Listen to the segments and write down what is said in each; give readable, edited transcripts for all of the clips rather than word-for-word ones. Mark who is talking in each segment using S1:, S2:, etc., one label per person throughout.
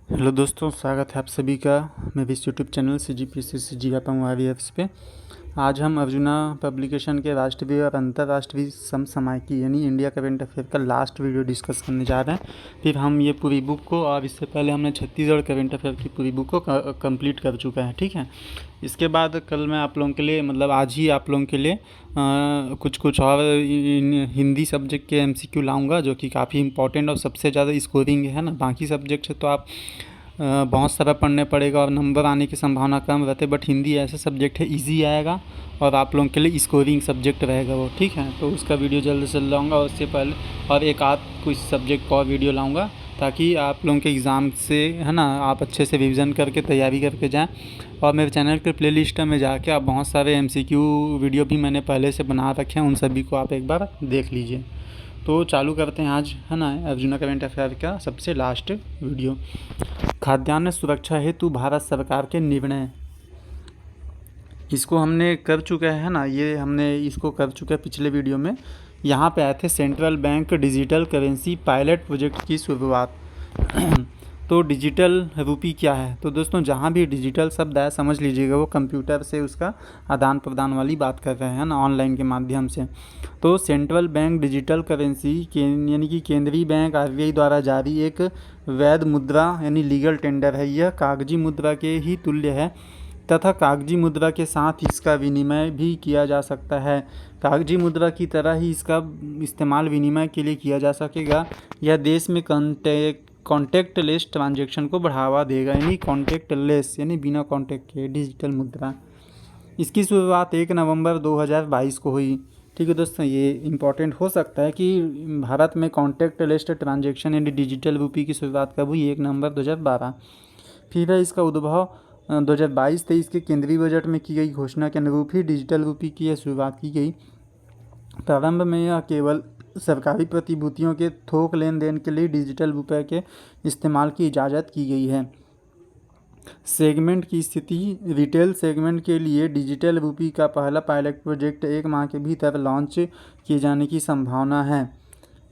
S1: Hello दोस्तों, स्वागत है आप सभी का मेरे इस यूट्यूब चैनल CGPCC जीवापम IVFs पे। आज हम अर्जुना पब्लिकेशन के राष्ट्रीय और अंतर्राष्ट्रीय समसामयिकी यानी इंडिया करंट अफेयर का लास्ट वीडियो डिस्कस करने जा रहे हैं। फिर हम ये पूरी बुक को, और इससे पहले हमने छत्तीसगढ़ करंट अफेयर की पूरी बुक को कंप्लीट कर चुका है, ठीक है। इसके बाद कल मैं आप लोगों के लिए, मतलब आज ही आप लोगों के लिए कुछ और हिंदी सब्जेक्ट के MCQ लाऊंगा, जो कि काफ़ी इंपॉर्टेंट और सबसे ज़्यादा स्कोरिंग है ना। बाकी सब्जेक्ट से तो आप बहुत सारा पढ़ने पड़ेगा और नंबर आने की संभावना कम रहते, बट हिंदी ऐसा सब्जेक्ट है, इजी आएगा और आप लोगों के लिए स्कोरिंग सब्जेक्ट रहेगा वो, ठीक है। तो उसका वीडियो जल्द से लाऊंगा, और उससे पहले और एक आध कुछ सब्जेक्ट का और वीडियो लाऊंगा, ताकि आप लोगों के एग्ज़ाम से, है ना, आप अच्छे से रिविज़न करके तैयारी करके जाएँ। और मेरे चैनल के प्लेलिस्ट में जाके आप बहुत सारे MCQ वीडियो भी मैंने पहले से बना रखे हैं, उन सभी को आप एक बार देख लीजिए। तो चालू करते हैं आज, है ना, अर्जुना करंट अफेयर का सबसे लास्ट वीडियो। खाद्यान्न सुरक्षा हेतु भारत सरकार के निर्णय, इसको हमने कर चुका है ना, ये हमने इसको कर चुका है पिछले वीडियो में। यहाँ पे आए थे central bank digital currency pilot project की शुरुआत। तो डिजिटल रूपी क्या है? तो दोस्तों, जहाँ भी डिजिटल शब्द आया समझ लीजिएगा वो कंप्यूटर से उसका आदान प्रदान वाली बात कर रहे हैं ना, ऑनलाइन के माध्यम से। तो सेंट्रल बैंक डिजिटल करेंसी यानी कि केंद्रीय बैंक RBI द्वारा जारी एक वैध मुद्रा यानी लीगल टेंडर है। यह कागजी मुद्रा के ही तुल्य है तथा कागजी मुद्रा के साथ इसका विनिमय भी किया जा सकता है। कागजी मुद्रा की तरह ही इसका इस्तेमाल विनिमय के लिए किया जा सकेगा। यह देश में कॉन्टैक्टलेस ट्रांजैक्शन को बढ़ावा देगा, यानी कॉन्टैक्टलेस यानी बिना कॉन्टैक्ट के डिजिटल मुद्रा। इसकी शुरुआत 1 नवंबर 2022 को हुई, ठीक है दोस्तों। ये इंपॉर्टेंट हो सकता है कि भारत में कॉन्टैक्टलेस ट्रांजैक्शन यानी डिजिटल रूपी की शुरुआत कब हुई? 1 नवंबर 2012। फिर है इसका उद्भव 2022-23 के केंद्रीय बजट में की गई घोषणा के अनुरूप ही डिजिटल रूपी की यह शुरुआत की गई। प्रारंभ में यह केवल सरकारी प्रतिभूतियों के थोक लेन देन के लिए डिजिटल रुपये के इस्तेमाल की इजाज़त की गई है। सेगमेंट की स्थिति, रिटेल सेगमेंट के लिए डिजिटल रूपी का पहला पायलट प्रोजेक्ट 1 माह के भीतर लॉन्च किए जाने की संभावना है।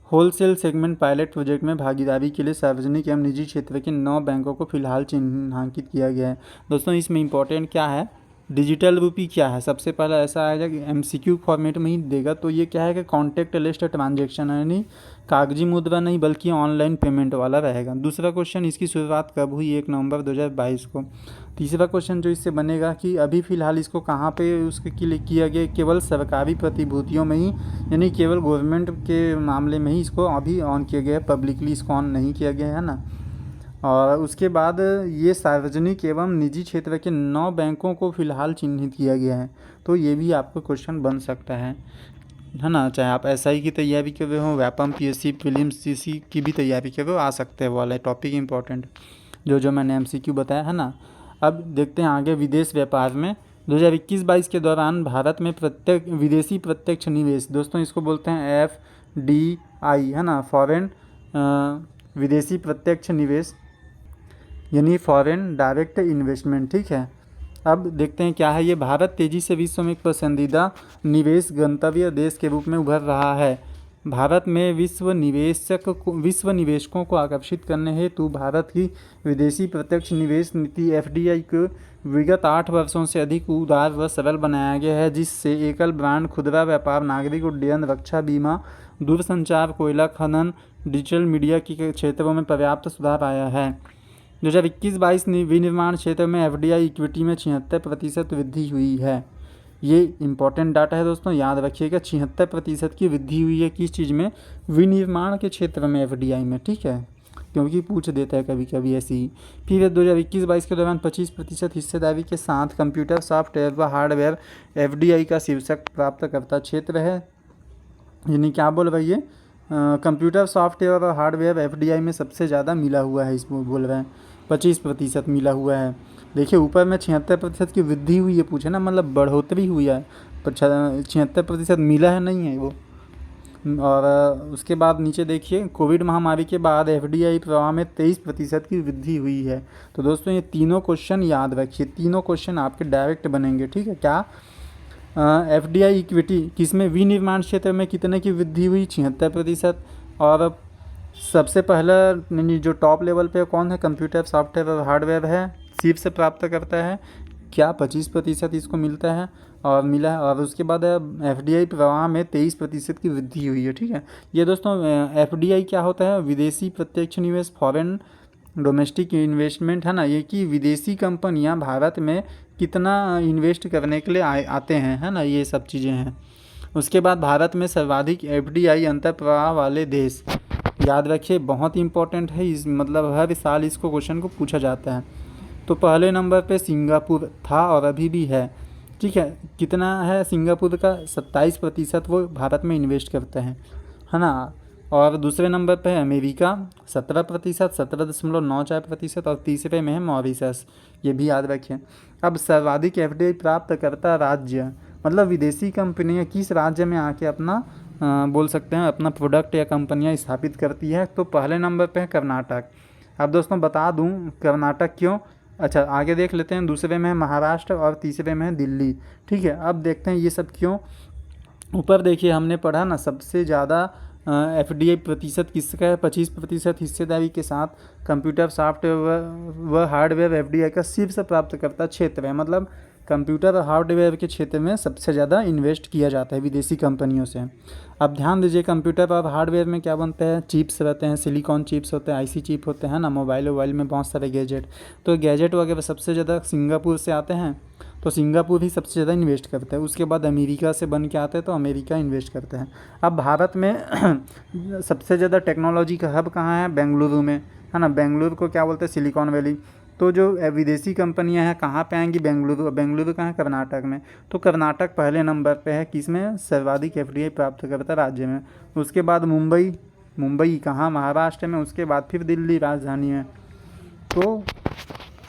S1: होलसेल सेगमेंट पायलट प्रोजेक्ट में भागीदारी के लिए सार्वजनिक एवं निजी क्षेत्र के 9 बैंकों को फिलहाल चिन्हांकित किया गया है। दोस्तों, इसमें इंपॉर्टेंट क्या है, डिजिटल रूपी क्या है? सबसे पहला ऐसा आएगा कि MCQ फॉर्मेट में ही देगा। तो ये क्या है कि कॉन्टैक्टलेस ट्रांजैक्शन यानी कागजी मुद्रा नहीं बल्कि ऑनलाइन पेमेंट वाला रहेगा। दूसरा क्वेश्चन, इसकी शुरुआत कब हुई? 1 नवंबर 2022 को। तीसरा क्वेश्चन जो इससे बनेगा कि अभी फ़िलहाल इसको कहाँ पे उसके लिए किया गया? केवल सरकारी प्रतिभूतियों में ही, यानी केवल गवर्नमेंट के मामले में ही इसको अभी ऑन किया गया है, पब्लिकली इसको ऑन नहीं किया गया है ना। और उसके बाद ये सार्वजनिक एवं निजी क्षेत्र के 9 बैंकों को फ़िलहाल चिन्हित किया गया है। तो ये भी आपको क्वेश्चन बन सकता है ना। चाहे आप SI की तैयारी कर रहे हो, व्यापम PSC प्रीलिम्स CC की भी तैयारी कर रहे हो, आ सकते हैं वो वाला टॉपिक इंपॉर्टेंट जो मैंने MCQ बताया है ना। अब देखते हैं आगे। विदेश व्यापार में 2021-22 के दौरान भारत में विदेशी प्रत्यक्ष निवेश, दोस्तों इसको बोलते हैं FDI, है ना, फॉरेन विदेशी प्रत्यक्ष निवेश यानी फॉरेन डायरेक्ट इन्वेस्टमेंट, ठीक है। अब देखते हैं क्या है ये। भारत तेज़ी से विश्व में एक पसंदीदा निवेश गंतव्य देश के रूप में उभर रहा है। भारत में विश्व निवेशकों को आकर्षित करने हेतु भारत की विदेशी प्रत्यक्ष निवेश नीति FDI को विगत 8 वर्षों से अधिक उदार व सरल बनाया गया है, जिससे एकल ब्रांड, खुदरा व्यापार, नागरिक उड्डयन, रक्षा बीमा, दूरसंचार, कोयला खनन, डिजिटल मीडिया के क्षेत्रों में पर्याप्त सुधार आया है। 2021-22 विनिर्माण क्षेत्र में FDI इक्विटी में 76% वृद्धि हुई है। ये इंपॉर्टेंट डाटा है दोस्तों, याद रखिएगा। 76% की वृद्धि हुई है किस चीज़ में? विनिर्माण के क्षेत्र में, FDI में, ठीक है, क्योंकि पूछ देता है कभी कभी ऐसी ही। फिर 2021-22 के दौरान 25% हिस्सेदारी के साथ कंप्यूटर, सॉफ्टवेयर व हार्डवेयर FDI का शीर्षक प्राप्त करता क्षेत्र है। यानी क्या बोल रही है, कंप्यूटर, सॉफ्टवेयर और हार्डवेयर FDI में सबसे ज़्यादा मिला हुआ है, इसको बोल रहे हैं 25% मिला हुआ है। देखिए ऊपर में 76% की वृद्धि हुई है, पूछे ना, मतलब बढ़ोतरी हुई है, पर 76% मिला है, नहीं है वो। और उसके बाद नीचे देखिए, कोविड महामारी के बाद FDI प्रवाह में 23% की वृद्धि हुई है। तो दोस्तों, ये तीनों क्वेश्चन याद रखिए, तीनों क्वेश्चन आपके डायरेक्ट बनेंगे, ठीक है। क्या FDI इक्विटी किसमें? विनिर्माण क्षेत्र में कितने की वृद्धि हुई? 76%। और सबसे पहला जो टॉप लेवल पे कौन है, कंप्यूटर सॉफ्टवेयर और हार्डवेयर है, शीर्ष प्राप्त करता है क्या 25% इसको मिलता है और मिला है। और उसके बाद एफडीआई प्रवाह में 23% की वृद्धि हुई है। ठीक है, ये दोस्तों एफडीआई क्या होता है, विदेशी प्रत्यक्ष निवेश, फॉरेन डोमेस्टिक इन्वेस्टमेंट है ना, ये कि विदेशी कंपनियां भारत में कितना इन्वेस्ट करने के लिए आते हैं, है ना, ये सब चीज़ें हैं। उसके बाद भारत में सर्वाधिक एफडीआई अंतर्प्रवाह वाले देश, याद रखिए बहुत इंपॉर्टेंट है इस, मतलब हर साल इसको क्वेश्चन को पूछा जाता है। तो पहले नंबर पे सिंगापुर था और अभी भी है। ठीक है, कितना है सिंगापुर का, 27% वो भारत में इन्वेस्ट करते हैं, है ना। और दूसरे नंबर पे है अमेरिका 17%, 17.94%। और तीसरे में है मॉरिशस, ये भी याद रखें। अब सर्वाधिक एफडीआई प्राप्त करता राज्य, मतलब विदेशी कंपनियां किस राज्य में आके अपना बोल सकते हैं अपना प्रोडक्ट या कंपनियां स्थापित करती है। तो पहले नंबर पे है कर्नाटक। अब दोस्तों बता दूं कर्नाटक क्यों, अच्छा आगे देख लेते हैं। दूसरे में है महाराष्ट्र और तीसरे में है दिल्ली। ठीक है, अब देखते हैं ये सब क्यों। ऊपर देखिए हमने पढ़ा ना, सबसे ज़्यादा एफडीआई प्रतिशत किसका है, 25% हिस्सेदारी के साथ कंप्यूटर सॉफ्टवेयर व हार्डवेयर एफडीआई का शीर्ष प्राप्त करता क्षेत्र है। मतलब कंप्यूटर और हार्डवेयर के क्षेत्र में सबसे ज़्यादा इन्वेस्ट किया जाता है विदेशी कंपनियों से। अब ध्यान दीजिए कंप्यूटर और हार्डवेयर में क्या बनता है, चिप्स रहते हैं, सिलिकॉन चिप्स होते हैं, आईसी चिप होते हैं ना, मोबाइल में बहुत सारे गैजेट। तो गैजेट वगैरह सबसे ज़्यादा सिंगापुर से आते हैं, तो सिंगापुर ही सबसे ज़्यादा इन्वेस्ट करता है। उसके बाद अमेरिका से बन के आते हैं, तो अमेरिका इन्वेस्ट करते हैं। अब भारत में सबसे ज़्यादा टेक्नोलॉजी का हब कहाँ है, बेंगलुरु में, है ना। बेंगलुरु को क्या बोलते हैं, सिलिकॉन वैली। तो जो विदेशी कंपनियां हैं कहाँ पे आएंगी, बेंगलुरु। बेंगलुरु कहाँ है, कर्नाटक में। तो कर्नाटक पहले नंबर पे है किसमें, सर्वाधिक एफडीआई प्राप्त करता राज्य में। उसके बाद मुंबई कहाँ, महाराष्ट्र में। उसके बाद फिर दिल्ली राजधानी में। तो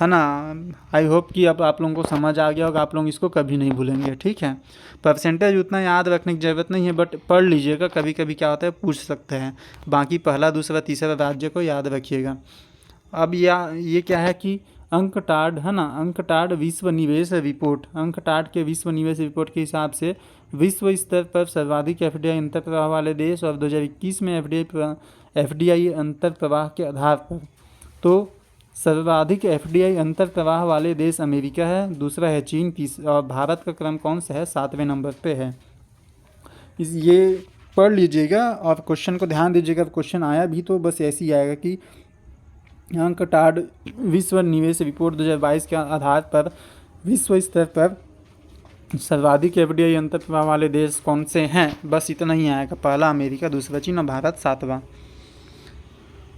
S1: है ना, आई होप कि अब आप लोगों को समझ आ गया होगा, आप लोग इसको कभी नहीं भूलेंगे। ठीक है, परसेंटेज उतना याद रखने की ज़रूरत नहीं है, बट पढ़ लीजिएगा, कभी कभी क्या होता है पूछ सकते हैं। बाकी पहला दूसरा तीसरा राज्य को याद रखिएगा। अब ये क्या है कि अंकटाड, है ना, अंकटाड विश्व निवेश रिपोर्ट, अंकटाड के विश्व निवेश रिपोर्ट के हिसाब से विश्व स्तर पर सर्वाधिक एफडीआई अंतर्प्रवाह वाले देश और 2021 में एफडीआई अंतर्प्रवाह के आधार पर, तो सर्वाधिक एफडीआई अंतर्प्रवाह वाले देश अमेरिका है, दूसरा है चीन, और भारत का क्रम कौन सा है, 7वें नंबर पे है। ये पढ़ लीजिएगा और क्वेश्चन को ध्यान दीजिएगा। क्वेश्चन आया भी तो बस ऐसे ही आएगा कि अंकटाड विश्व निवेश रिपोर्ट 2022 के आधार पर विश्व स्तर पर सर्वाधिक एफडीआई अंतर्प्रवाह वाले देश कौन से हैं, बस इतना ही आएगा। पहला अमेरिका, दूसरा चीन और भारत 7वां।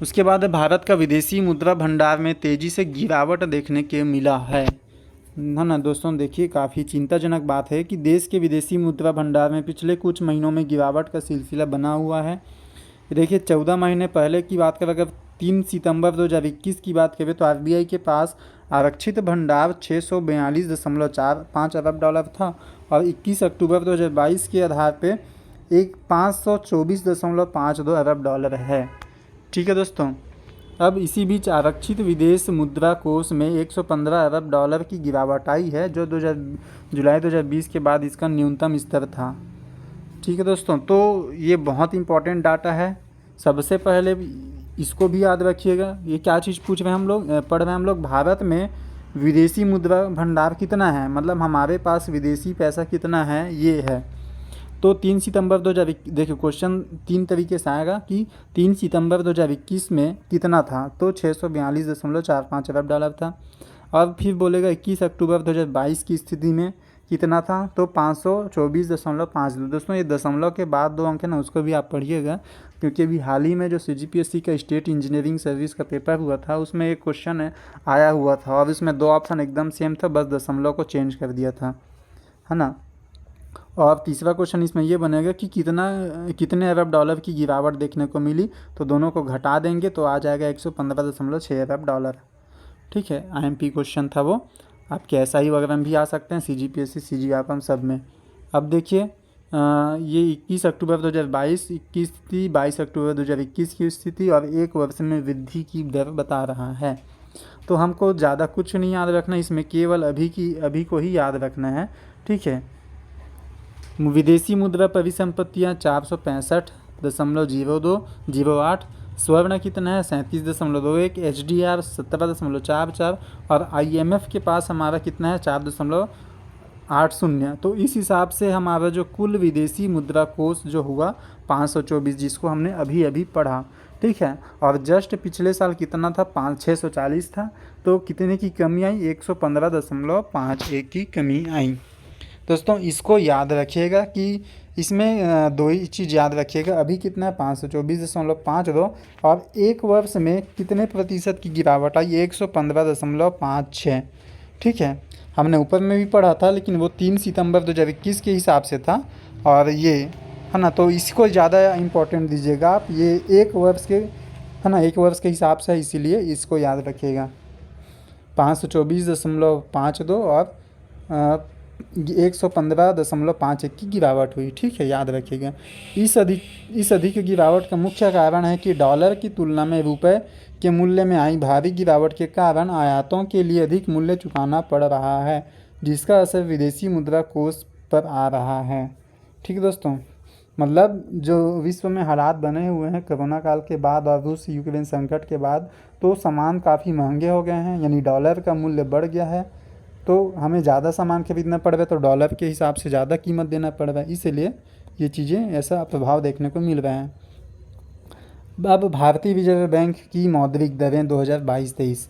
S1: उसके बाद भारत का विदेशी मुद्रा भंडार में तेज़ी से गिरावट देखने के मिला है ना। दोस्तों देखिए काफ़ी चिंताजनक बात है कि देश के विदेशी मुद्रा भंडार में पिछले कुछ महीनों में गिरावट का सिलसिला बना हुआ है। देखिए 14 महीने पहले की बात करें, अगर 3 सितंबर 2021 की बात करें तो आरबीआई के पास आरक्षित भंडार 642.45 अरब डॉलर था और 21 अक्टूबर 2022 के आधार पे एक 524.52 अरब डॉलर है। ठीक है दोस्तों, अब इसी बीच आरक्षित विदेश मुद्रा कोष में 115 अरब डॉलर की गिरावट आई है, जो जुलाई 2020 के बाद इसका न्यूनतम स्तर था। ठीक है दोस्तों, तो ये बहुत इंपॉर्टेंट डाटा है। सबसे पहले इसको भी याद रखिएगा। ये क्या चीज़ पूछ रहे हैं हम लोग, पढ़ रहे हैं हम लोग, भारत में विदेशी मुद्रा भंडार कितना है, मतलब हमारे पास विदेशी पैसा कितना है, ये है। तो 3 सितंबर 2021, देखिए क्वेश्चन 3 तरीके से आएगा कि 3 सितंबर 2021 में कितना था, तो 642.45 अरब डॉलर था। और फिर बोलेगा 21 अक्टूबर 2022 की स्थिति में कितना था, तो 524.52। दोस्तों ये दशमलव के बाद 2 अंक है ना, उसको भी आप पढ़िएगा, क्योंकि अभी हाल ही में जो सीजीपीएससी का स्टेट इंजीनियरिंग सर्विस का पेपर हुआ था उसमें एक क्वेश्चन आया हुआ था और इसमें 2 ऑप्शन एकदम सेम था, बस दशमलव को चेंज कर दिया था, है ना। और तीसरा क्वेश्चन इसमें ये बनेगा कि कितने अरब डॉलर की गिरावट देखने को मिली, तो दोनों को घटा देंगे तो आ जाएगा 115.6 अरब डॉलर। ठीक है, आईएमपी क्वेश्चन था वो, आपके एसआई वगैरह में भी आ सकते हैं, सीजीपीएससी सीजीआरपी सब में। अब देखिए ये 21 अक्टूबर 2022 21 थी, 22 अक्टूबर 2021 की स्थिति और एक वर्ष में वृद्धि की दर बता रहा है। तो हमको ज़्यादा कुछ नहीं याद रखना, इसमें केवल अभी को ही याद रखना है। ठीक है, विदेशी मुद्रा परिसंपत्तियाँ 465.0208, स्वर्ण कितना है 37.21, HDR 17.44 और IMF के पास हमारा कितना है 4.80। तो इस हिसाब से हमारा जो कुल विदेशी मुद्रा कोष जो हुआ 524, जिसको हमने अभी अभी पढ़ा, ठीक है। और जस्ट पिछले साल कितना था 640 था, तो कितने की कमी आई 115.51 की कमी आई। दोस्तों इसको याद रखिएगा कि इसमें दो ही चीज़ याद रखिएगा, अभी कितना है 524.52 और एक वर्ष में कितने प्रतिशत की गिरावट आई 115.56, ठीक है। हमने ऊपर में भी पढ़ा था, लेकिन वो 3 सितंबर 2021 के हिसाब से था, और ये है ना, तो इसको ज़्यादा इम्पोर्टेंट दीजिएगा आप, ये एक वर्ष के है ना, एक वर्ष के हिसाब से है, इसीलिए इसको याद रखिएगा। 524.52 और 115.51 की गिरावट हुई, ठीक है, याद रखिएगा। इस अधिक गिरावट का मुख्य कारण है कि डॉलर की तुलना में रुपए के मूल्य में आई भारी गिरावट के कारण आयातों के लिए अधिक मूल्य चुकाना पड़ रहा है, जिसका असर विदेशी मुद्रा कोष पर आ रहा है, ठीक है दोस्तों। मतलब जो विश्व में हालात बने हुए हैं कोरोना काल के बाद और रूस यूक्रेन संकट के बाद, तो सामान काफ़ी महंगे हो गए हैं, यानी डॉलर का मूल्य बढ़ गया है, तो हमें ज़्यादा सामान खरीदना पड़ रहा है, तो डॉलर के हिसाब से ज़्यादा कीमत देना पड़ रहा है, इसलिए ये चीज़ें ऐसा प्रभाव देखने को मिल रहा है। अब भारतीय रिजर्व बैंक की मौद्रिक दरें 2022-23।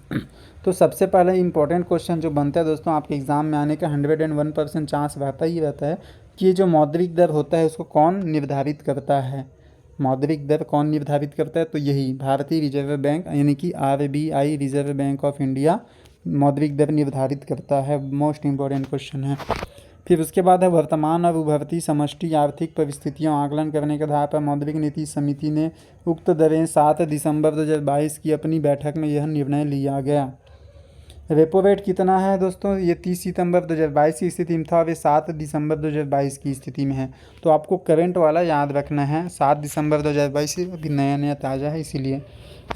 S1: तो सबसे पहले इंपॉर्टेंट क्वेश्चन जो बनता है दोस्तों आपके एग्ज़ाम में आने का 101% चांस रहता ही रहता है कि ये जो मौद्रिक दर होता है उसको कौन निर्धारित करता है। मौद्रिक दर कौन निर्धारित करता है, तो यही भारतीय रिजर्व बैंक यानी कि RBI, reserve bank of India मौद्रिक दर निर्धारित करता है। मोस्ट इम्पॉर्टेंट क्वेश्चन है। फिर उसके बाद है वर्तमान और उभरती समष्टि आर्थिक परिस्थितियों आकलन करने के आधार पर मौद्रिक नीति समिति ने उक्त दरें 7 दिसंबर 2022 की अपनी बैठक में यह निर्णय लिया गया। रेपो रेट कितना है दोस्तों, ये 30 सितंबर 2022 की स्थिति में था और ये 7 दिसंबर 2022 की स्थिति में है, तो आपको करंट वाला याद रखना है। 7 दिसंबर 2022 अभी नया नया ताज़ा है, इसीलिए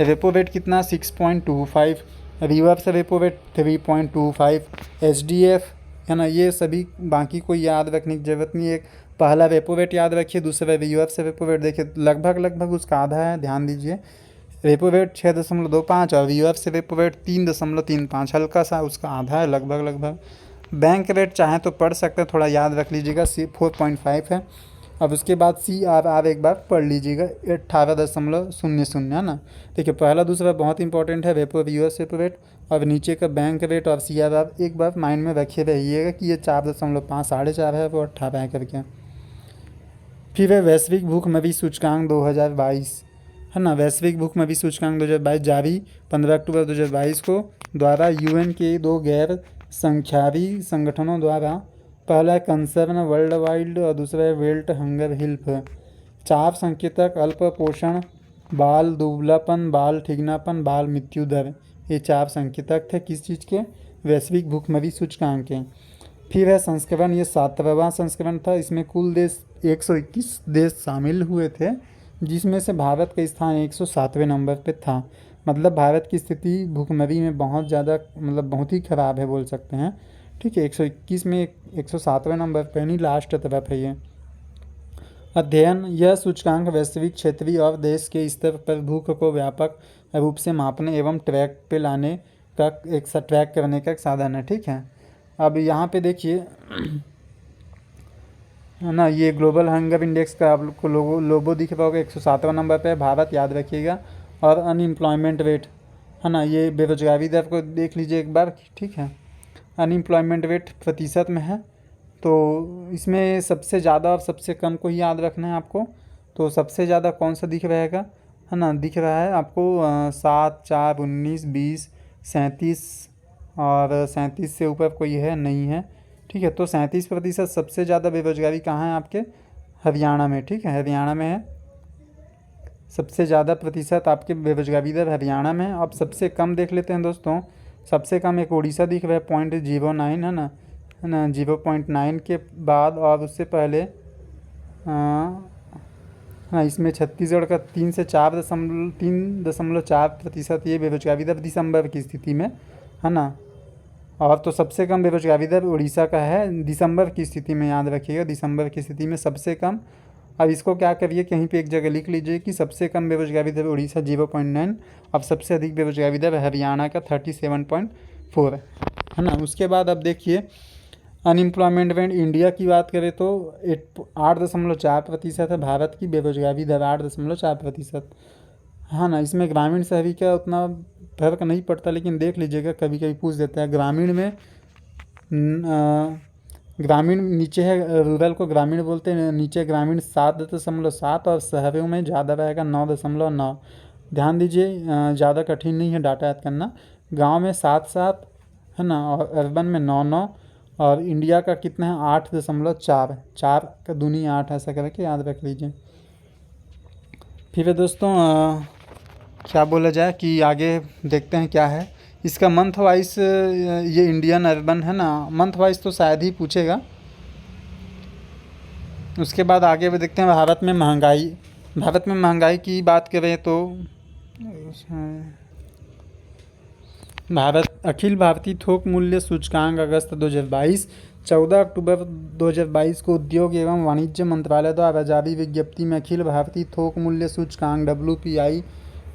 S1: रेपो रेट कितना 6.25, रिवर्स रेपो रेट 3.25, HDF है ना, ये सभी बाकी कोई याद रखने की ज़रूरत नहीं है। पहला रेपो रेट याद रखिए, दूसरा रिवर्स रेपो रेट देखिए लगभग उसका आधा है, ध्यान दीजिए। रेपो रेट 6.25 और रिवर्स रेपो रेट 3.35, हल्का सा उसका आधा है, लगभग। बैंक रेट चाहे तो पढ़ सकते हैं, थोड़ा याद रख लीजिएगा, 4.5 है। अब उसके बाद CRR एक बार पढ़ लीजिएगा 18.00 है ना। देखिए पहला दूसरा बहुत इंपॉर्टेंट है, रेपो रिवर्स रेपो रेट, और नीचे का बैंक रेट और CRR एक बार माइंड में रखे रहिएगा कि ये 4.5 4.5 है, वो 18 है करके। फिर है वैश्विक भूखमरी सूचकांक 2022 है ना, वैश्विक भूखमरी सूचकांक 2022 जारी 15 अक्टूबर 2022 को द्वारा UN के 2 गैर संख्यारी संगठनों द्वारा, पहला है कंसर्न वर्ल्ड वाइड और दूसरा है वेल्ट हंगर हेल्प। 4 संकेतक अल्प पोषण, बाल दुबलापन, बाल ठिगनापन, बाल मृत्यु दर, ये 4 संकेतक थे किस चीज़ के, वैश्विक भूखमरी सूचकांक के। फिर है संस्करण, ये 7वां संस्करण था, इसमें कुल देश 121 देश शामिल हुए थे, जिसमें से भारत का स्थान 107वें नंबर पे था। मतलब भारत की स्थिति भूखमरी में बहुत ज़्यादा मतलब बहुत ही ख़राब है बोल सकते हैं, ठीक है। 121 में 107वें नंबर पे, नहीं लास्ट तरफ है ये। अध्ययन, यह सूचकांक वैश्विक, क्षेत्रीय और देश के स्तर पर भूख को व्यापक रूप से मापने एवं ट्रैक पे लाने का ट्रैक करने का एक साधन है, ठीक है। अब यहाँ पे देखिए है ना, ये ग्लोबल हंगर इंडेक्स का आपको लोगो दिख रहा होगा, 107वां नंबर पे भारत, याद रखिएगा। और अनएम्प्लॉयमेंट रेट है ना, ये बेरोजगारी दर को देख लीजिए एक बार, ठीक है। अनएम्प्लॉयमेंट रेट प्रतिशत में है, तो इसमें सबसे ज़्यादा और सबसे कम को ही याद रखना है आपको। तो सबसे ज़्यादा कौन सा दिख रहेगा है ना, दिख रहा है आपको 7, 4, 19, 20, 37 और 37 से ऊपर कोई है नहीं है, ठीक है। तो 37% सबसे ज़्यादा बेरोजगारी कहाँ है आपके, हरियाणा में, ठीक है, हरियाणा में है सबसे ज़्यादा प्रतिशत आपके बेरोजगारी दर हरियाणा में। अब सबसे कम देख लेते हैं दोस्तों, सबसे कम एक उड़ीसा दिख रहा है 0.09 है ना 0.9 के बाद, और उससे पहले हाँ इसमें छत्तीसगढ़ का 3 से 3.4% ये बेरोजगारी दर दिसंबर की स्थिति में है ना। और तो सबसे कम बेरोजगारी दर उड़ीसा का है दिसंबर की स्थिति में, याद रखिएगा दिसंबर की स्थिति में सबसे कम अब इसको क्या करिए, कहीं पे एक जगह लिख लीजिए कि सबसे कम बेरोजगारी दर उड़ीसा 0.9, अब सबसे अधिक बेरोजगारी दर हरियाणा का 37.4 है ना। उसके बाद अब देखिए अनएम्प्लॉयमेंट रेट इंडिया की बात करें तो 8.4% है, भारत की बेरोजगारी दर 8.4%। हाँ ना, इसमें ग्रामीण शहरी का उतना फर्क नहीं पड़ता, लेकिन देख लीजिएगा कभी कभी पूछ देता है। ग्रामीण में ग्रामीण नीचे है, रूरल को ग्रामीण बोलते हैं, नीचे ग्रामीण 7.7 और शहरों में ज़्यादा रहेगा 9.9। ध्यान दीजिए, ज़्यादा कठिन नहीं है डाटा याद करना। गांव में 7.7 है ना, और अर्बन में 9.9, और इंडिया का कितना है 8.4, 4 का दूनी 8, ऐसा करके याद रख लीजिए। फिर दोस्तों क्या बोला जाए कि आगे देखते हैं क्या है इसका मंथ वाइज। ये इंडियन अर्बन है ना, मंथ वाइज तो शायद ही पूछेगा। उसके बाद आगे भी देखते हैं भारत में महंगाई। भारत में महंगाई की बात करें तो भारत अखिल भारतीय थोक मूल्य सूचकांक अगस्त 2022, 14 अक्टूबर 2022 को उद्योग एवं वाणिज्य मंत्रालय द्वारा जारी विज्ञप्ति में अखिल भारतीय थोक मूल्य सूचकांक WPI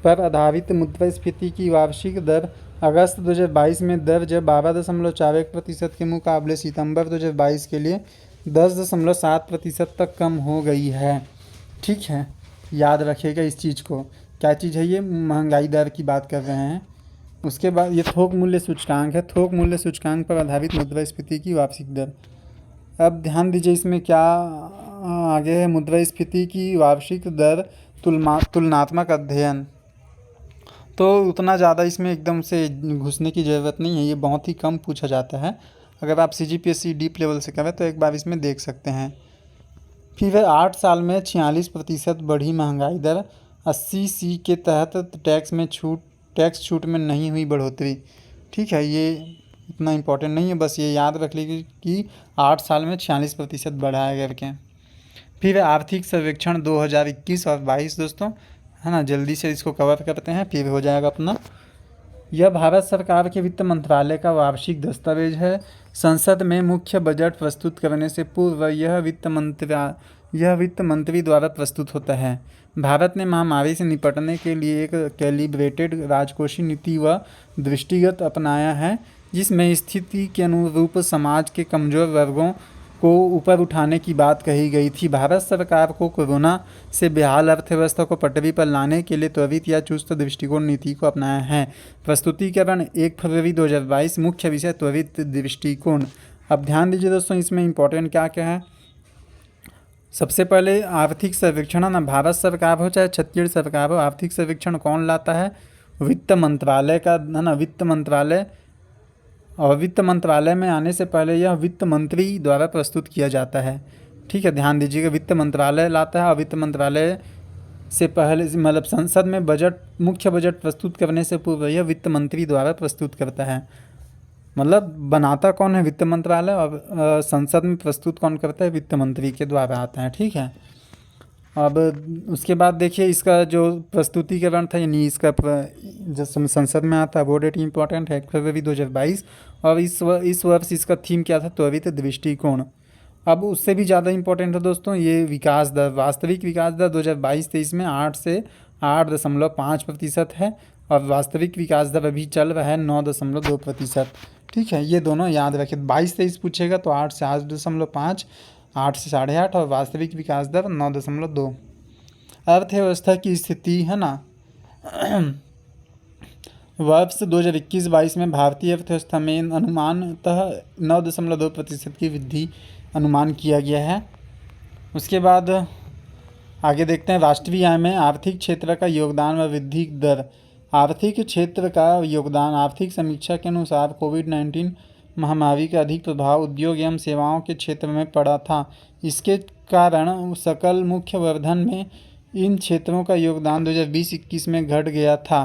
S1: पर आधारित मुद्रास्फीति की वार्षिक दर अगस्त 2022 में दर 12.41% के मुकाबले सितंबर 2022 के लिए 10.7% तक कम हो गई है। ठीक है, याद रखिएगा इस चीज़ को। क्या चीज़ है ये? महंगाई दर की बात कर रहे हैं। उसके बाद ये थोक मूल्य सूचकांक है, थोक मूल्य सूचकांक पर आधारित मुद्रास्फीति की वार्षिक दर। अब ध्यान दीजिए इसमें क्या आगे है, मुद्रास्फीति की वार्षिक दर तुलनात्मक अध्ययन। तो उतना ज़्यादा इसमें एकदम से घुसने की ज़रूरत नहीं है, ये बहुत ही कम पूछा जाता है। अगर आप CGPSC डीप लेवल से करें तो एक बार इसमें देख सकते हैं। फिर 8 साल में 46% बढ़ी महंगाई दर, 80C के तहत टैक्स छूट में नहीं हुई बढ़ोतरी। ठीक है, ये इतना इम्पोर्टेंट नहीं है, बस ये याद रख लीजिए कि 8 साल में 46% बढ़ाया करके। फिर आर्थिक सर्वेक्षण 2021 और 22 दोस्तों, है ना, जल्दी से इसको कवर करते हैं फिर हो जाएगा अपना। यह भारत सरकार के वित्त मंत्रालय का वार्षिक दस्तावेज है। संसद में मुख्य बजट प्रस्तुत करने से पूर्व यह वित्त मंत्री द्वारा प्रस्तुत होता है। भारत ने महामारी से निपटने के लिए एक कैलिब्रेटेड राजकोषीय नीति व दृष्टिगत अपनाया है, जिसमें स्थिति के अनुरूप समाज के कमज़ोर वर्गों को ऊपर उठाने की बात कही गई थी। भारत सरकार को कोरोना से बेहाल अर्थव्यवस्था को पटरी पर लाने के लिए त्वरित या चुस्त दृष्टिकोण नीति को अपनाया है। प्रस्तुतिकरण 1 फरवरी 2022, मुख्य विषय त्वरित दृष्टिकोण। अब ध्यान दीजिए दोस्तों, इसमें इंपॉर्टेंट क्या क्या है। सबसे पहले आर्थिक सर्वेक्षण है ना, भारत सरकार हो चाहे छत्तीसगढ़ सरकार हो, आर्थिक सर्वेक्षण कौन लाता है? वित्त मंत्रालय का, है ना, वित्त मंत्रालय। और वित्त मंत्रालय में आने से पहले यह वित्त मंत्री द्वारा प्रस्तुत किया जाता है। ठीक है, ध्यान दीजिएगा, वित्त मंत्रालय लाता है और वित्त मंत्रालय से पहले मतलब संसद में मुख्य बजट प्रस्तुत करने से पूर्व यह वित्त मंत्री द्वारा प्रस्तुत करता है। मतलब बनाता कौन है? वित्त मंत्रालय, और संसद में प्रस्तुत कौन करता है? वित्त मंत्री के द्वारा आता है। ठीक है, अब उसके बाद देखिए इसका जो प्रस्तुतिकरण था, यानी इसका जो संसद में आता है वो डेट इंपॉर्टेंट है, 1 फरवरी 2022। और इस वर्ष इसका थीम क्या था? त्वरित दृष्टिकोण। अब उससे भी ज़्यादा इंपॉर्टेंट है दोस्तों ये विकास दर। वास्तविक विकास दर 2022-23 में 8 से 8.5% है, और वास्तविक विकास दर अभी चल रहा है 9.2%। ठीक है, ये दोनों याद रखें। 22-23 पूछेगा तो 8 से 8.5, 8 से 8.5, और वास्तविक विकास दर 9.2। अर्थव्यवस्था की स्थिति है ना, वर्ष 2021-22 में भारतीय अर्थव्यवस्था में अनुमानतः 9.2% की वृद्धि अनुमान किया गया है। उसके बाद आगे देखते हैं राष्ट्रीय आय में आर्थिक क्षेत्र का योगदान व वृद्धि दर। आर्थिक क्षेत्र का योगदान। आर्थिक समीक्षा के अनुसार कोविड-19 महामारी का अधिक प्रभाव उद्योग एवं सेवाओं के क्षेत्र में पड़ा था। इसके कारण सकल मुख्य वर्धन में इन क्षेत्रों का योगदान 2020-21 में घट गया था।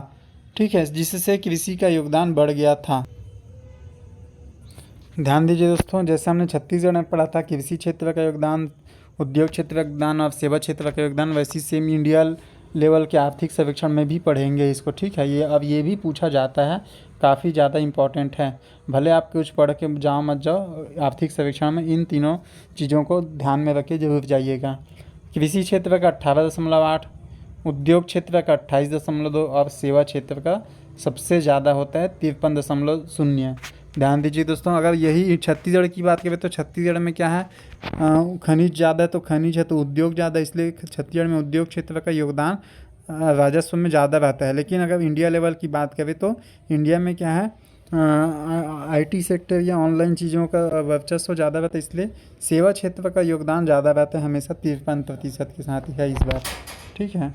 S1: ठीक है, जिससे कृषि का योगदान बढ़ गया था। ध्यान दीजिए दोस्तों, जैसे हमने छत्तीसगढ़ में पढ़ा था कृषि क्षेत्र का योगदान, उद्योग क्षेत्र का योगदान और सेवा क्षेत्र का योगदान, वैसे सेम इंडिया लेवल के आर्थिक सर्वेक्षण में भी पढ़ेंगे इसको। ठीक है, ये अब ये भी पूछा जाता है, काफ़ी ज़्यादा इम्पोर्टेंट है। भले आप कुछ पढ़ के जाओ मत जाओ, आर्थिक सर्वेक्षण में इन तीनों चीज़ों को ध्यान में रख के जरूर जाइएगा। कृषि क्षेत्र का 18.8, उद्योग क्षेत्र का 28.2 और सेवा क्षेत्र का सबसे ज़्यादा होता है 53.0। ध्यान दीजिए दोस्तों, अगर यही छत्तीसगढ़ की बात करें तो छत्तीसगढ़ में क्या है, खनिज ज़्यादा है तो खनिज है तो उद्योग ज़्यादा, इसलिए छत्तीसगढ़ में उद्योग क्षेत्र का योगदान राजस्व में ज़्यादा रहता है। लेकिन अगर इंडिया लेवल की बात करें तो इंडिया में क्या है, आईटी सेक्टर या ऑनलाइन चीज़ों का वर्चस्व ज़्यादा रहता है, इसलिए सेवा क्षेत्र का योगदान ज़्यादा रहता है हमेशा 53% के साथ ही है इस बार। ठीक है,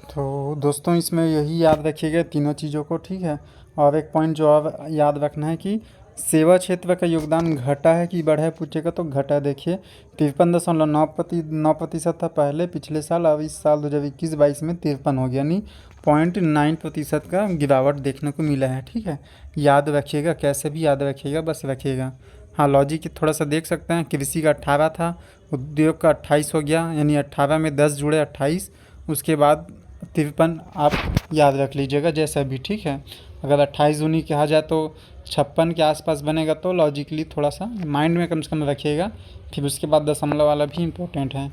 S1: तो दोस्तों इसमें यही याद रखिएगा तीनों चीज़ों को। ठीक है, और एक पॉइंट जो और याद रखना है कि सेवा क्षेत्र का योगदान घटा है कि बढ़ा है पूछेगा तो घटा है। देखिए 53.9% था पहले पिछले साल, अब इस साल 2021-22 में 53 हो गया, यानी 0.9% का गिरावट देखने को मिला है। ठीक है, याद रखिएगा, कैसे भी याद रखिएगा, बस रखिएगा। हाँ, लॉजिक थोड़ा सा देख सकते हैं, कृषि का 18 था, उद्योग का 28 हो गया, यानी 18 में 10 जुड़े 28, उसके बाद 53 आप याद रख लीजिएगा जैसा भी। ठीक है, अगर 28 दूनी कहा जाए तो 56 के आसपास बनेगा, तो लॉजिकली थोड़ा सा माइंड में कम से कम रखिएगा। फिर उसके बाद दशमलव वाला भी इम्पोर्टेंट है।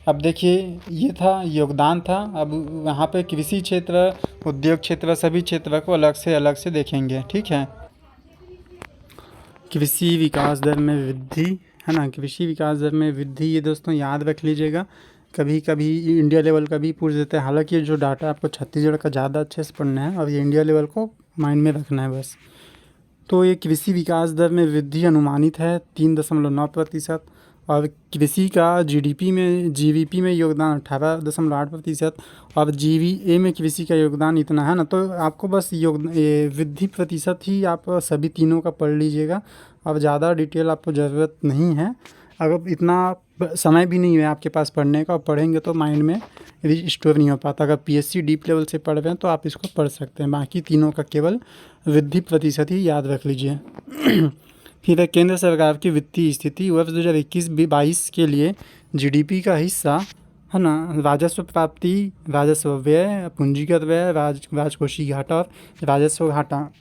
S1: अब देखिए ये था योगदान था, अब वहाँ पे कृषि क्षेत्र, उद्योग क्षेत्र, सभी क्षेत्र को अलग से देखेंगे। ठीक है, कृषि विकास दर में वृद्धि है ना, कृषि विकास दर में वृद्धि, ये दोस्तों याद रख लीजिएगा, कभी कभी इंडिया लेवल का भी पूछ देते हैं। हालांकि ये जो डाटा आपको छत्तीसगढ़ का ज़्यादा अच्छे से पढ़ना है और ये इंडिया लेवल को माइंड में रखना है बस। तो ये कृषि विकास दर में वृद्धि अनुमानित है 3.9%, और कृषि का जीडीपी में योगदान 18.8%, और जीवीए में कृषि का योगदान इतना है ना। तो आपको बस वृद्धि प्रतिशत ही आप सभी तीनों का पढ़ लीजिएगा, अब ज़्यादा डिटेल आपको ज़रूरत नहीं है। अगर इतना समय भी नहीं है आपके पास पढ़ने का, और पढ़ेंगे तो माइंड में स्टोर नहीं हो पाता। अगर पीएससी डीप लेवल से पढ़ रहे हैं तो आप इसको पढ़ सकते हैं, बाकी तीनों का केवल वृद्धि प्रतिशत ही याद रख लीजिए। फिर है केंद्र सरकार की वित्तीय स्थिति वर्ष 2021-22 के लिए जीडीपी का हिस्सा है ना, राजस्व प्राप्ति, राजस्व व्यय, पूंजीगत व्यय, राजकोषीय घाटा और राजस्व घाटा।